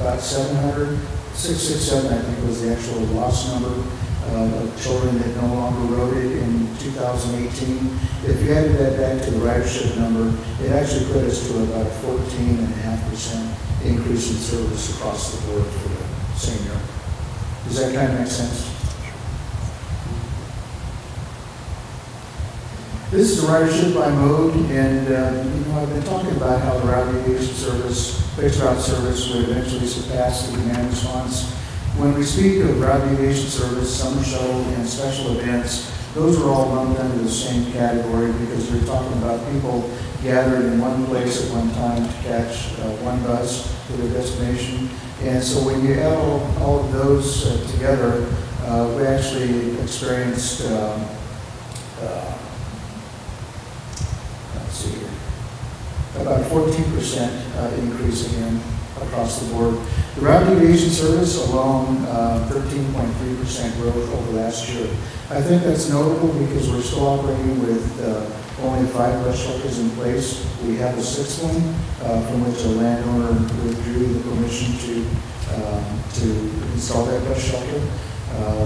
about 667, I think was the actual loss number of children that no longer rode it in 2018. If you added that back to the ridership number, it actually put us to about a 14.5% increase in service across the board for the same year. Does that kind of make sense? This is a ridership by mode, and I've been talking about how the route aviation service, fixed route service, would eventually surpass the demand response. When we speak of route aviation service, summer shuttle, and special events, those are all lumped under the same category because we're talking about people gathered in one place at one time to catch one bus to their destination. And so when you add all of those together, we actually experienced, let's see here, about a 14% increase again across the board. The route deviation service alone, 13.3% growth over last year. I think that's notable because we're still operating with only 5 bus shelters in place. We have a 6th one from which a landowner withdrew the permission to install that bus shelter.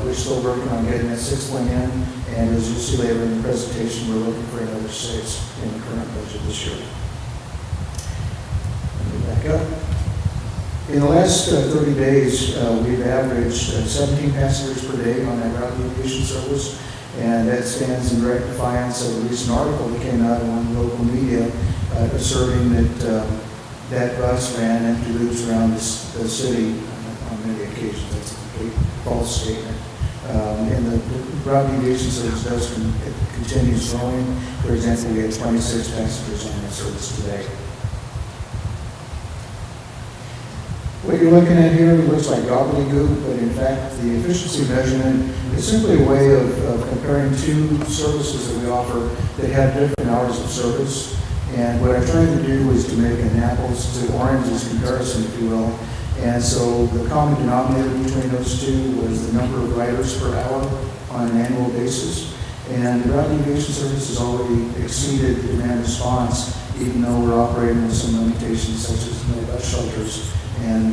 We're still working on getting that 6th one in, and as you'll see later in the presentation, we're looking for another 6 in the current budget this year. Let me back up. In the last 30 days, we've averaged 17 passengers per day on that route deviation service, and that stands in direct defiance of a recent article that came out on local media asserting that that bus ran empty loops around the city on many occasions. That's a complete false statement. And the route deviation service continues growing. For example, we had 26 passengers on that service today. What you're looking at here looks like gobbledygook, but in fact, the efficiency measurement is simply a way of comparing 2 services that we offer that have different hours of service. And what I tried to do was to make an apples to oranges comparison, if you will. And so the common denominator between those 2 was the number of riders per hour on an annual basis. And the route deviation service has already exceeded the demand response, even though we're operating with some limitations such as no bus shelters. And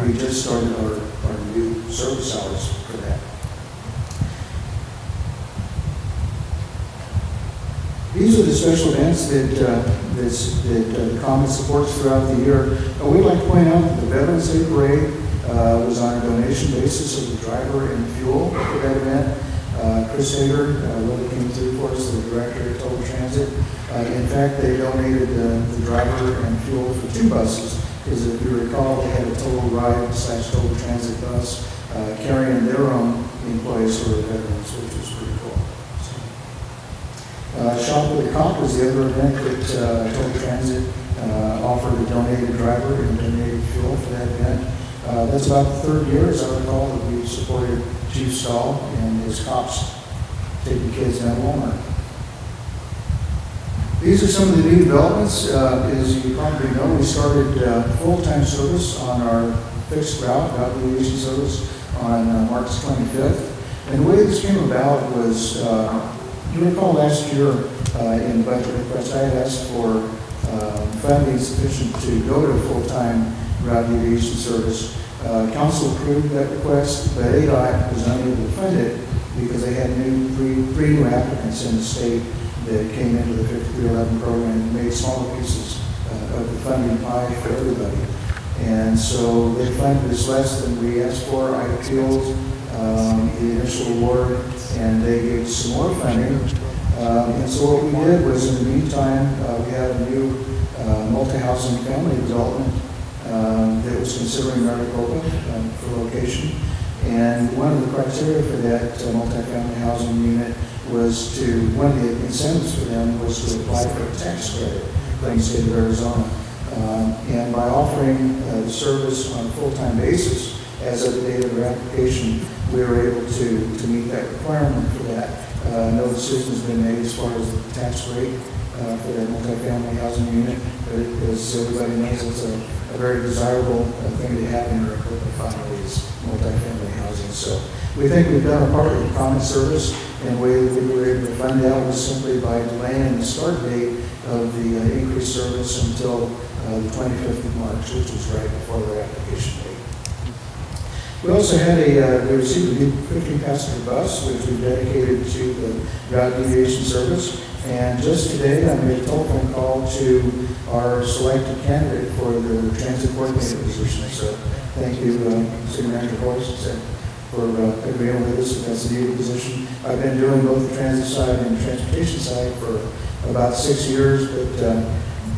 we just started our new service hours for that. These are the special events that the Commons supports throughout the year. We'd like to point out that the Veterans Day Parade was on a donation basis of the driver and fuel for that event. Chris Hager really came through for us, the director of Total Transit. In fact, they donated the driver and fuel for 2 buses. Because if you recall, they had a total ride / total transit bus carrying their own employees who were veterans, which was pretty cool. Shop with the Cop was the other event that Total Transit offered a donated driver and donated fuel for that event. That's about the 3rd year, as I recall, that we've supported Chief Stahl and his cops taking kids down to Walmart. These are some of the new developments. As you probably know, we started full-time service on our fixed route deviation service on March 25th. And the way this came about was, you recall last year in the budget request, I had asked for funding sufficient to go to full-time route deviation service. Council approved that request, but ADOT was unable to fund it because they had three new applicants in the state that came into the 5311 program and made smaller pieces of the funding pie for everybody. And so they funded us less than we asked for. I appealed the initial award, and they gave us some more funding. And so what we did was, in the meantime, we had a new multi-housing family development that was considering Maricopa for location. And one of the criteria for that multi-family housing unit was one of the incentives for them was to apply for a tax credit from the state of Arizona. And by offering the service on a full-time basis as of the date of their application, we were able to meet that requirement for that. No decision has been made as far as the tax rate for that multi-family housing unit, but as everybody knows, it's a very desirable thing to have in Maricopa finally is multi-family housing. So we think we've done our part with the common service, and the way that we were able to fund out was simply by delaying the start date of the increased service until the 25th of March, which was right before their application date. We also had we received a new 15-passenger bus, which we dedicated to the route deviation service. And just today, I made a telephone call to our selected candidate for the transit coordinator position. So thank you, City Manager Horace, for agreeing with us. That's a needed position. I've been doing both the transit side and the transportation side for about 6 years, but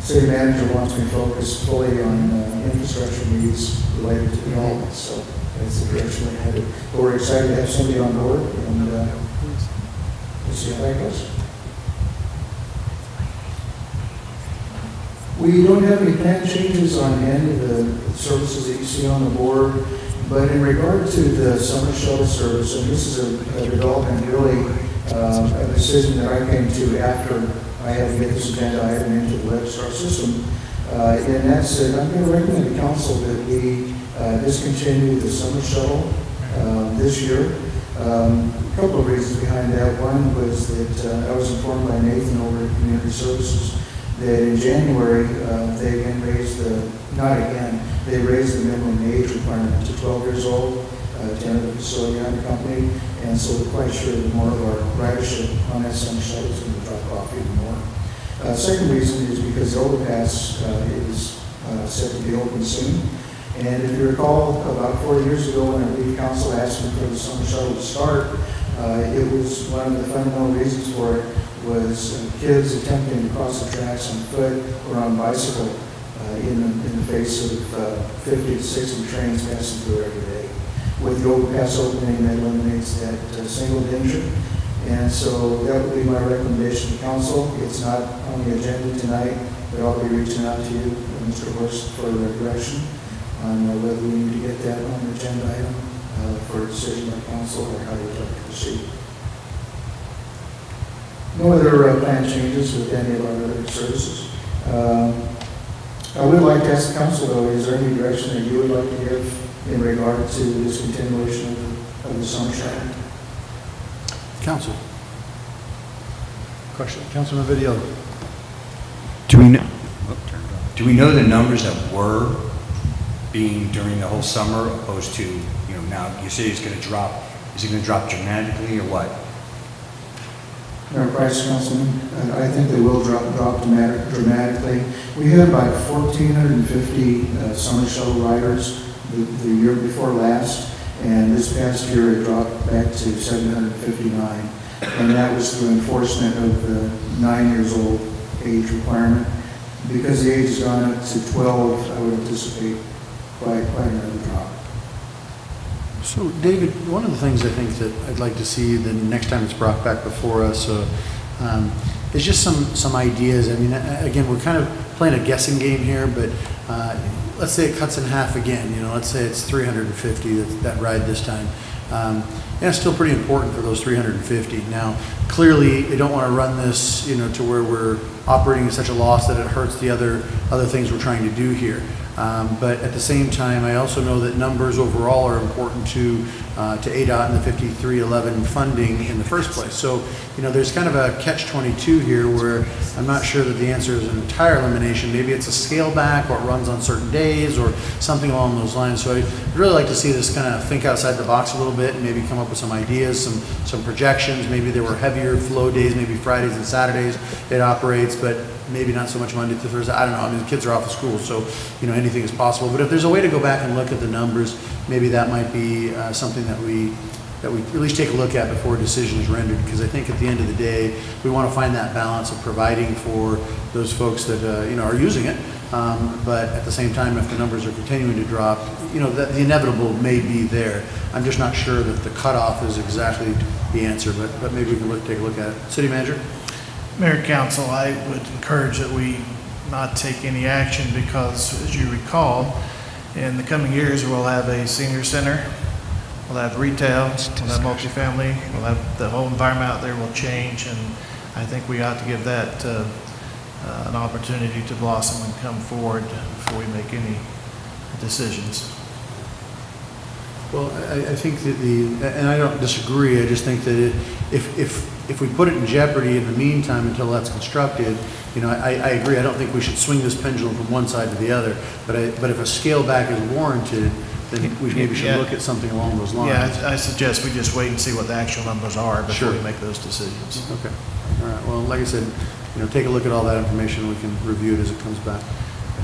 City Manager wants me focused fully on infrastructure needs related to development. So that's the direction we're headed. But we're excited to have somebody on board, and we'll see how that goes. We don't have any plan changes on any of the services that you see on the board, but in regard to the summer shuttle service, and this is a development, really, a decision that I came to after I had to get this agenda item into the Legistar system. And that's, I'm going to recommend to council that we discontinue the summer shuttle this year. A couple of reasons behind that. One was that I was informed by Nathan over at Community Services that in January, they again raised they raised the minimum age requirement to 12 years old to enter the facility on the company, and so we're quite sure that more of our ridership on that summer shuttle is going to drop off even more. Second reason is because the overpass is set to be open soon. And if you recall, about 4 years ago when I believe council asked me for the summer shuttle to start, it was one of the fundamental reasons for it was kids attempting to cross the tracks on foot or on bicycle in the face of 50 to 60 trains passing through every day. With the overpass opening, that eliminates that single danger. And so that would be my recommendation to council. It's not on the agenda tonight, but I'll be reaching out to you, Mr. Horst, for direction on whether we need to get that on the agenda item for a decision by council or how you'd like to proceed. No other plan changes with any of our other services. I would like to ask the council, though, is there any direction that you would like to give in regard to this continuation of the summer shuttle? Council. Question, Councilman Video. Do we know the numbers that were being during the whole summer opposed to, now you say it's going to drop. Is it going to drop dramatically or what? Mayor Price, Councilman, I think they will drop dramatically. We had about 1,450 summer shuttle riders the year before last, and this past year it dropped back to 759, and that was through enforcement of the 9 years old age requirement. Because the age has gone up to 12, I would anticipate quite another drop. So, David, one of the things I think that I'd like to see the next time it's brought back before us is just some ideas. I mean, again, we're kind of playing a guessing game here, but let's say it cuts in half again. Let's say it's 350 that ride this time. And it's still pretty important for those 350. Now, clearly, they don't want to run this, to where we're operating at such a loss that it hurts the other things we're trying to do here. But at the same time, I also know that numbers overall are important to ADOT and the 5311 funding in the first place. So, there's kind of a catch-22 here where I'm not sure that the answer is an entire elimination. Maybe it's a scale back or it runs on certain days or something along those lines. So I'd really like to see this kind of think outside the box a little bit and maybe come up with some ideas, some projections. Maybe there were heavier flow days, maybe Fridays and Saturdays it operates, but maybe not so much Monday to Thursday. I don't know. I mean, the kids are off of school, so anything is possible. But if there's a way to go back and look at the numbers, maybe that might be something that we at least take a look at before a decision is rendered. Because I think at the end of the day, we want to find that balance of providing for those folks that are using it. But at the same time, if the numbers are continuing to drop, the inevitable may be there. I'm just not sure that the cutoff is exactly the answer. But maybe we can take a look at it. City Manager. Mayor, Council, I would encourage that we not take any action because, as you recall, in the coming years, we'll have a senior center, we'll have retail, we'll have multifamily, we'll have the whole environment out there will change, and I think we ought to give that an opportunity to blossom and come forward before we make any decisions. Well, I think that and I don't disagree, I just think that if we put it in jeopardy in the meantime until that's constructed, I agree, I don't think we should swing this pendulum from one side to the other, but if a scale back is warranted, then we maybe should look at something along those lines. Yeah, I suggest we just wait and see what the actual numbers are before we make those decisions. Okay, all right, well, like I said, take a look at all that information, we can review it as it comes back.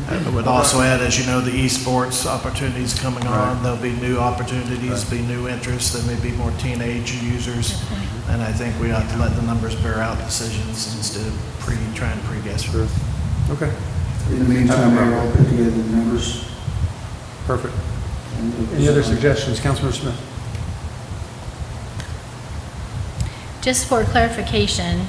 I would also add, as you know, the esports opportunities coming on. There'll be new opportunities, be new interests. There may be more teenage users. And I think we ought to let the numbers bear out decisions instead of trying to pre-guess. Sure. Okay. In the meantime, I'll put together the numbers. Perfect. Any other suggestions? Councilmember Smith. Just for clarification,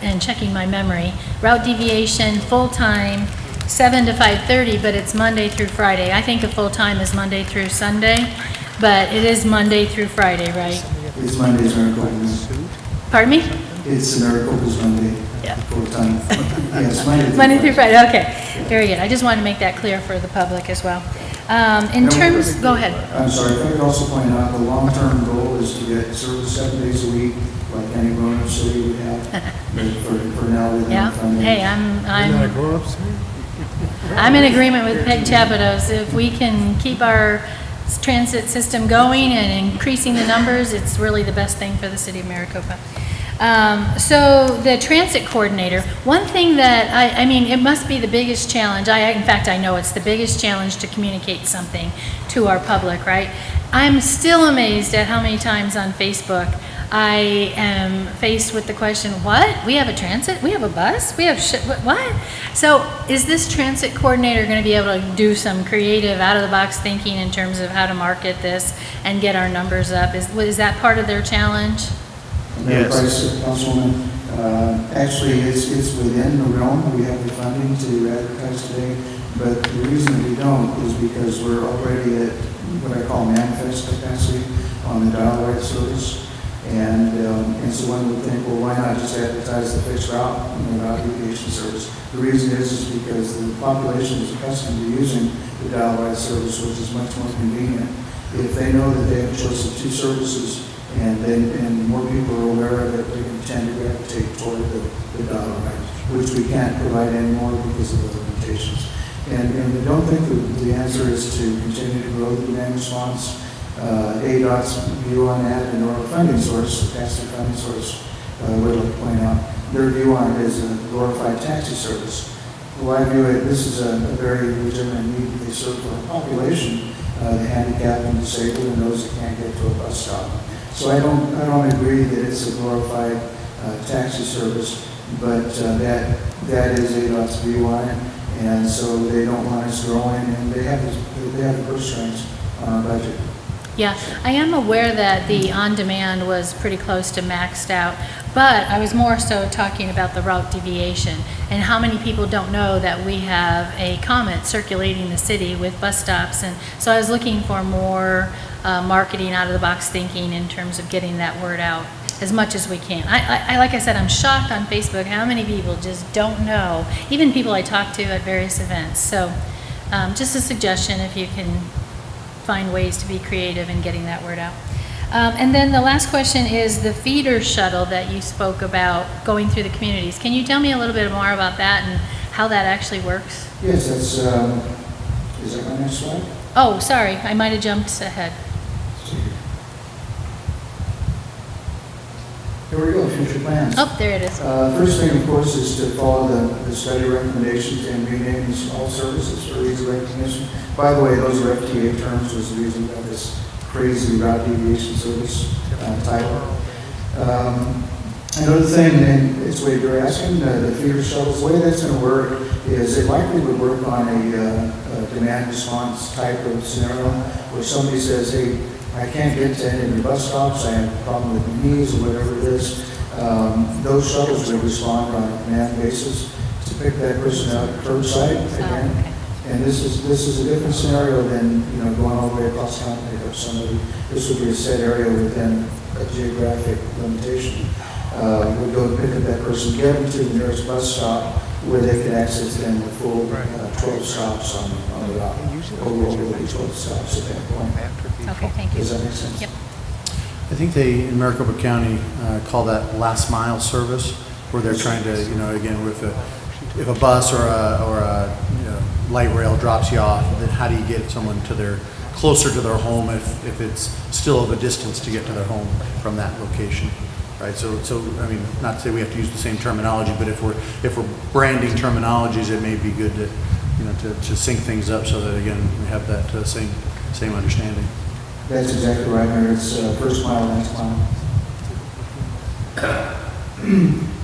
and checking my memory, route deviation, full-time, 7 to 5:30, but it's Monday through Friday. I think a full-time is Monday through Sunday, but it is Monday through Friday, right? It's Monday's Maricopa's. Pardon me? It's Maricopa's Monday. Yeah. Full time. Yes, Monday. Monday through Friday, okay. Very good. I just wanted to make that clear for the public as well. Go ahead. I'm sorry, if I could also point out, the long-term goal is to get service 7 days a week, like any grown-up city would have. For now, we Yeah, don't fund it. hey, I'm in agreement with Peg Chapados. If we can keep our transit system going and increasing the numbers, it's really the best thing for the city of Maricopa. So the transit coordinator, one thing that I mean, it must be the biggest challenge. In fact, I know it's the biggest challenge to communicate something to our public, right? I'm still amazed at how many times on Facebook I am faced with the question, what? We have a transit? We have a bus? We have what? So is this transit coordinator going to be able to do some creative, out-of-the-box thinking in terms of how to market this and get our numbers up? Is that part of their challenge? Mayor Price, Councilwoman, actually, it's within the realm. We have the funding to advertise today, but the reason we don't is because we're already at what I call manifest capacity on the dial ride service. And so one would think, well, why not just advertise the fixed route, route deviation service? The reason is because the population is accustomed to using the dial ride service, which is much more convenient. If they know that they have a choice of 2 services, and more people are aware of it, they can tend to gravitate toward the dial ride, which we can't provide anymore because of the limitations. And we don't think the answer is to continue to grow the demand response. ADOT's view on that and our funding source, the passive funding source, would like to point out, their view on it is a glorified taxi service. Well, I view it, this is a very legitimate need they serve for our population, the handicapped and disabled and those that can't get to a bus stop. So I don't agree that it's a glorified taxi service, but that is ADOT's view on it, and so they don't want us growing, and they have the purse strings on our budget. Yeah, I am aware that the on-demand was pretty close to maxed out, but I was more so talking about the route deviation and how many people don't know that we have a comet circulating the city with bus stops. And so I was looking for more marketing, out-of-the-box thinking in terms of getting that word out as much as we can. Like I said, I'm shocked on Facebook how many people just don't know, even people I talk to at various events. So just a suggestion if you can find ways to be creative in getting that word out. And then the last question is the feeder shuttle that you spoke about going through the communities. Can you tell me a little bit more about that and how that actually works? Yes, that's, is that my next slide? Oh, sorry, I might have jumped ahead. Here we go, future plans. Oh, there it is. First thing, of course, is to follow the study recommendations and rename all services for easy recognition. By the way, those are FTA terms, was the reason for this crazy route deviation service title. Another thing, and it's what you're asking, the feeder shuttles, the way that's going to work is it likely would work on a demand response type of scenario where somebody says, hey, I can't get to any of the bus stops, I have a problem with my knees or whatever it is. Those shuttles will respond on a demand basis to pick that person out curbside again. Okay. And this is a different scenario than going all the way across town to pick up somebody. This would be a set area within a geographic limitation. We'd go and pick up that person, get them to the nearest bus stop where they could access then the full 12 stops on the route. Overall, 12 stops at that point. Okay, thank you. Does that make sense? Yep. I think they, in Maricopa County, call that last mile service, where they're trying to, again, if a bus or a light rail drops you off, then how do you get someone closer to their home if it's still of a distance to get to their home from that location, right? So I mean, not to say we have to use the same terminology, but if we're branding terminologies, it may be good to to sync things up so that again we have that same understanding. That's exactly right, Mayor. It's first mile, last mile.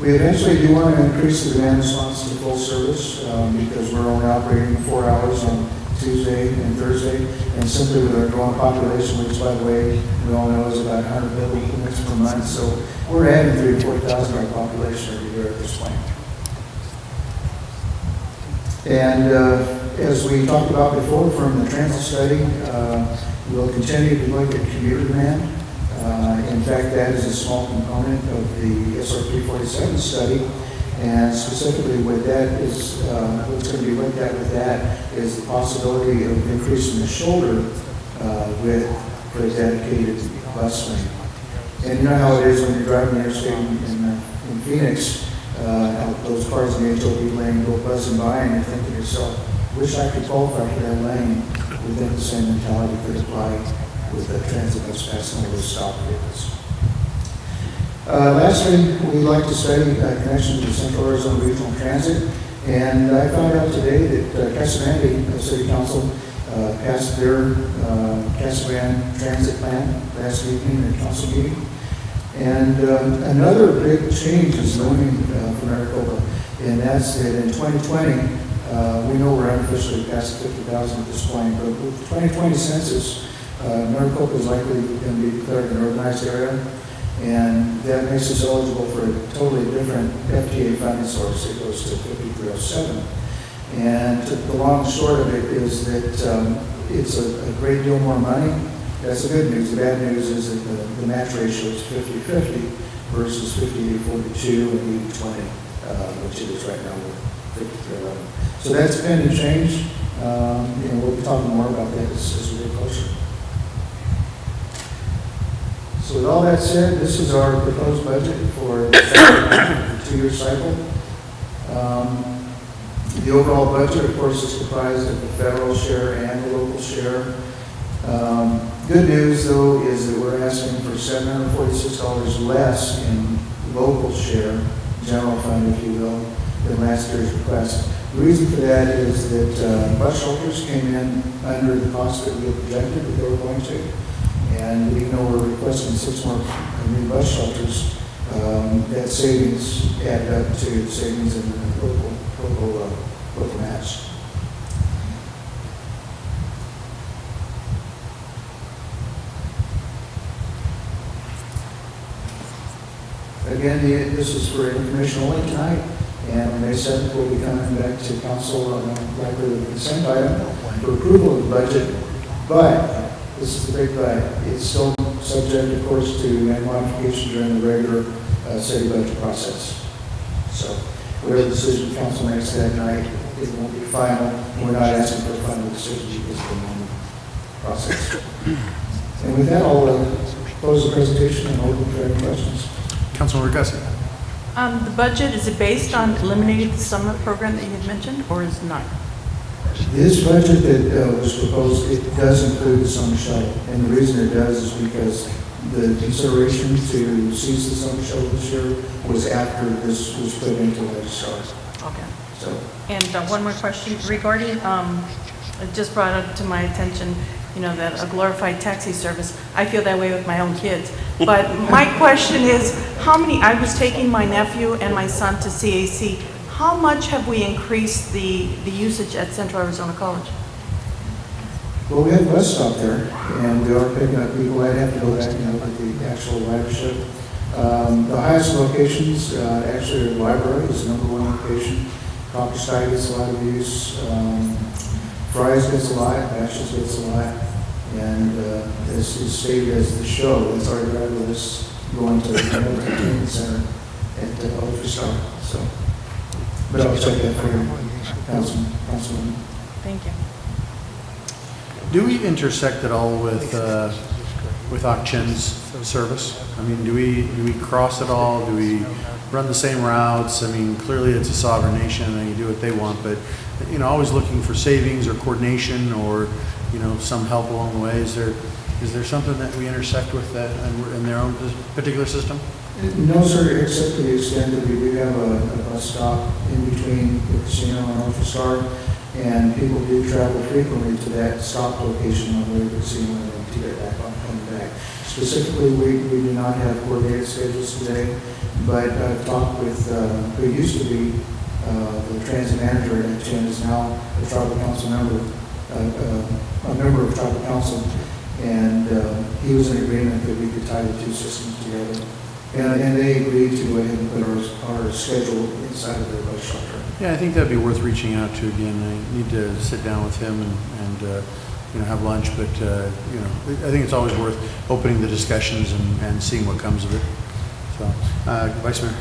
We eventually do want to increase the demand response to full service because we're only operating 4 hours on Tuesday and Thursday, and simply with our growing population, which by the way, we all know is about 100 building units per month, so we're adding 3,000 to 4,000 to our population every year at this point. And as we talked about before from the transit study, we'll continue to look at commuter demand. In fact, that is a small component of the SR 347 study. And specifically what that is, what's going to be looked at with that is the possibility of increasing the shoulder width for a dedicated bus lane. And you know how it is when you're driving the interstate in Phoenix, those cars in the HOV lane go buzzing by and you think to yourself, wish I could qualify for that lane. Within the same mentality could apply with the transit bus passing over stop vehicles. Lastly, we'd like to study connection to Central Arizona Regional Transit. And I found out today that Casamante City Council passed their Casavan Transit Plan last evening at council meeting. And another big change is looming for Maricopa, and that's that in 2020, we know we're unofficially past 50,000 at this point, but with the 2020 census, Maricopa is likely going to be declared an urbanized area, and that makes us eligible for a totally different FTA funding source. It goes to 5307. And the long and short of it is that it's a great deal more money. That's the good news. The bad news is that the match ratio is 50-50 versus 50-42 and 80-20, which it is right now with 53-11. So that's pending change. We'll be talking more about that as we get closer. So with all that said, this is our proposed budget for the 2-year cycle. The overall budget, of course, is comprised of the federal share and the local share. Good news, though, is that we're asking for $746 less in local share, general fund, if you will, than last year's request. The reason for that is that bus shelters came in under the cost that we had projected that they were going to. And even though we're requesting 6 more new bus shelters, that savings added up to savings in the local match. Again, this is for information only tonight, and on May 7th we'll be coming back to council likely with a consent item for approval of the budget. But this is the big but. It's still subject, of course, to any modification during the regular city budget process. So whatever decision the council makes that night, it won't be final. We're not asking for a final decision because of the normal process. And with that, I'll close the presentation and open for any questions. Councilmember Gussie. The budget, is it based on eliminating the summer program that you had mentioned, or is it not? This budget that was proposed, it does include the summer shuttle. And the reason it does is because the consideration to cease the summer shuttle this year was after this was put into legislation. Okay. So. And one more question regarding, it just brought up to my attention, that a glorified taxi service. I feel that way with my own kids. But my question is, I was taking my nephew and my son to CAC. How much have we increased the usage at Central Arizona College? Well, we have a bus stop there, and we are picking up people. I'd have to go back and look at the actual ridership. The highest locations, actually, the library is the #1 location. Copper Sky gets a lot of use. Fry's gets a lot. Ashes gets a lot. And as is stated as the show, it's our driver list going to the entertainment center at the Ultra Star. So, but I'll check that for you, Councilman. Thank you. Do we intersect at all with Ak-Chen's service? I mean, do we cross at all? Do we run the same routes? I mean, clearly it's a sovereign nation and they do what they want, but always looking for savings or coordination or some help along the way. Is there something that we intersect with that in their own particular system? No, sir, except to the extent that we do have a bus stop in between the casino and Ultra Star, and people do travel frequently to that stop location on the way to the casino and to get back on coming back. Specifically, we do not have coordinated schedules today, but I've talked with who used to be the transit manager at Ak-Chen, is now a tribal council member, a member of tribal council, and he was in agreement that we could tie the two systems together And they agreed to go ahead and put our schedule inside of their bus shelter. Yeah, I think that'd be worth reaching out to again. I need to sit down with him and have lunch, but, I think it's always worth opening the discussions and seeing what comes of it. So, Vice Mayor.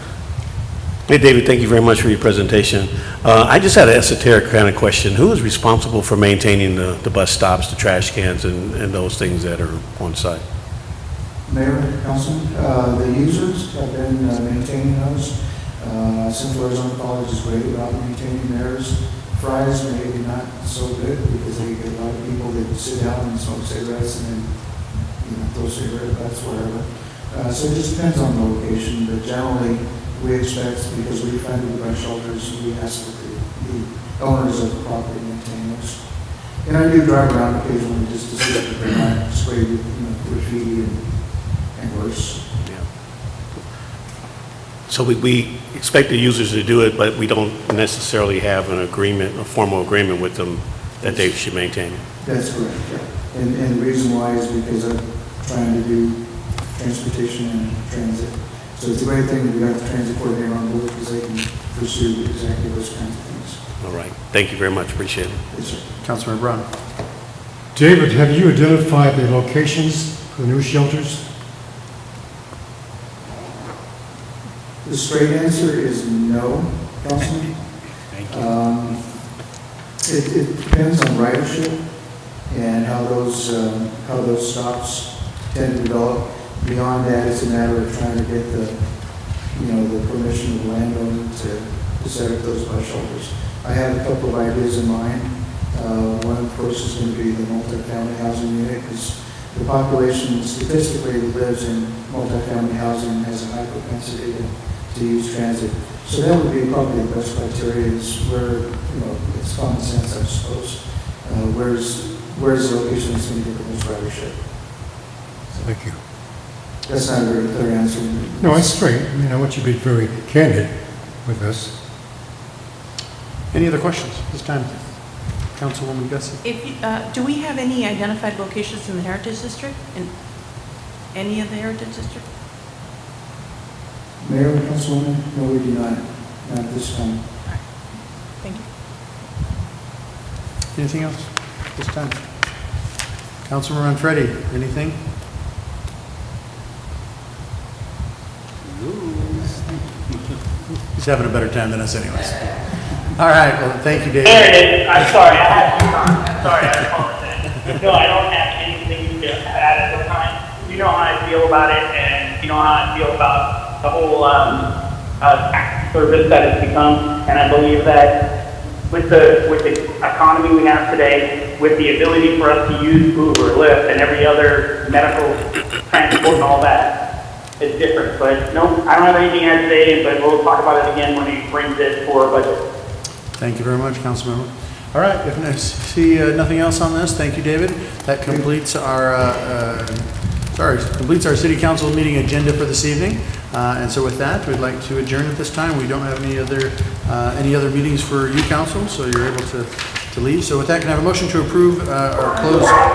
Hey, David, thank you very much for your presentation. I just had an esoteric kind of question. Who is responsible for maintaining the bus stops, the trash cans, and those things that are on site? Mayor, Councilman, the users have been maintaining those. Central Arizona College is great about maintaining theirs. Fry's maybe not so good because they get a lot of people that sit down and smoke cigarettes and then, throw cigarette butts wherever. So it just depends on the location, but generally we expect, because we funded the bus shelters, we ask that the owners of the property maintain those. And I do drive around occasionally just to see if they're not sprayed with graffiti and worse. So we expect the users to do it, but we don't necessarily have an agreement, a formal agreement with them that they should maintain it. That's correct, yeah. And the reason why is because I'm trying to do transportation and transit. So it's a great thing that we got the transit coordinator on board because they can pursue exactly those kinds of things. All right. Thank you very much. Appreciate it. Yes, sir. Councilman Brown. David, have you identified the locations for the new shelters? The straight answer is no, Councilman. Thank you. It depends on ridership and how those stops tend to develop. Beyond that, it's a matter of trying to get the permission of the landowner to set up those bus shelters. I have a couple of ideas in mind. One, of course, is going to be the multifamily housing unit, because the population statistically that lives in multifamily housing has a high propensity to use transit. So that would be probably the best criteria, is where, it's common sense, I suppose. Where's the location that's going to get the most ridership? Thank you. That's not a very clear answer. No, it's straight. I mean, I want you to be very candid with us. Any other questions this time? Councilwoman Gussie. Do we have any identified locations in the Heritage District? In any of the Heritage District? Mayor and Councilwoman, no, we do not. Not this time. Thank you. Anything else this time? Councilman Manfredi, anything? He's having a better time than us anyways. All right, well, thank you, David. There it is. I'm sorry, I had to turn. Sorry, I apologize. No, I don't have anything to add at this time. You know how I feel about it, and you know how I feel about the whole taxi service that it's become. And I believe that with the economy we have today, with the ability for us to use Uber, Lyft, and every other medical transport and all that, it's different. But no, I don't have anything to add today, but we'll talk about it again when he brings it for our budget. Thank you very much, Councilmember. All right, if I see nothing else on this, thank you, David. That completes our city council meeting agenda for this evening. And so with that, we'd like to adjourn at this time. We don't have any other meetings for you, council, so you're able to leave. So with that, can I have a motion to approve or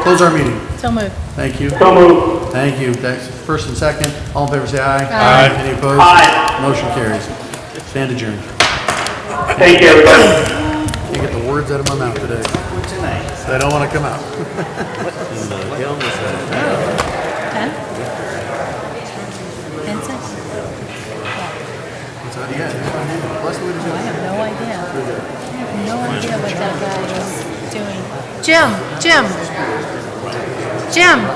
close our meeting? So moved. Thank you. So moved. Thank you. That's first and second. All in favor, say aye. Aye. Any opposed? Aye. Motion carries. Stand adjourned. Thank you, everybody. Can't get the words out of my mouth today. They don't want to come out. Pen? Pencil? What's that? Yeah. I have no idea. I have no idea what that guy is doing. Jim!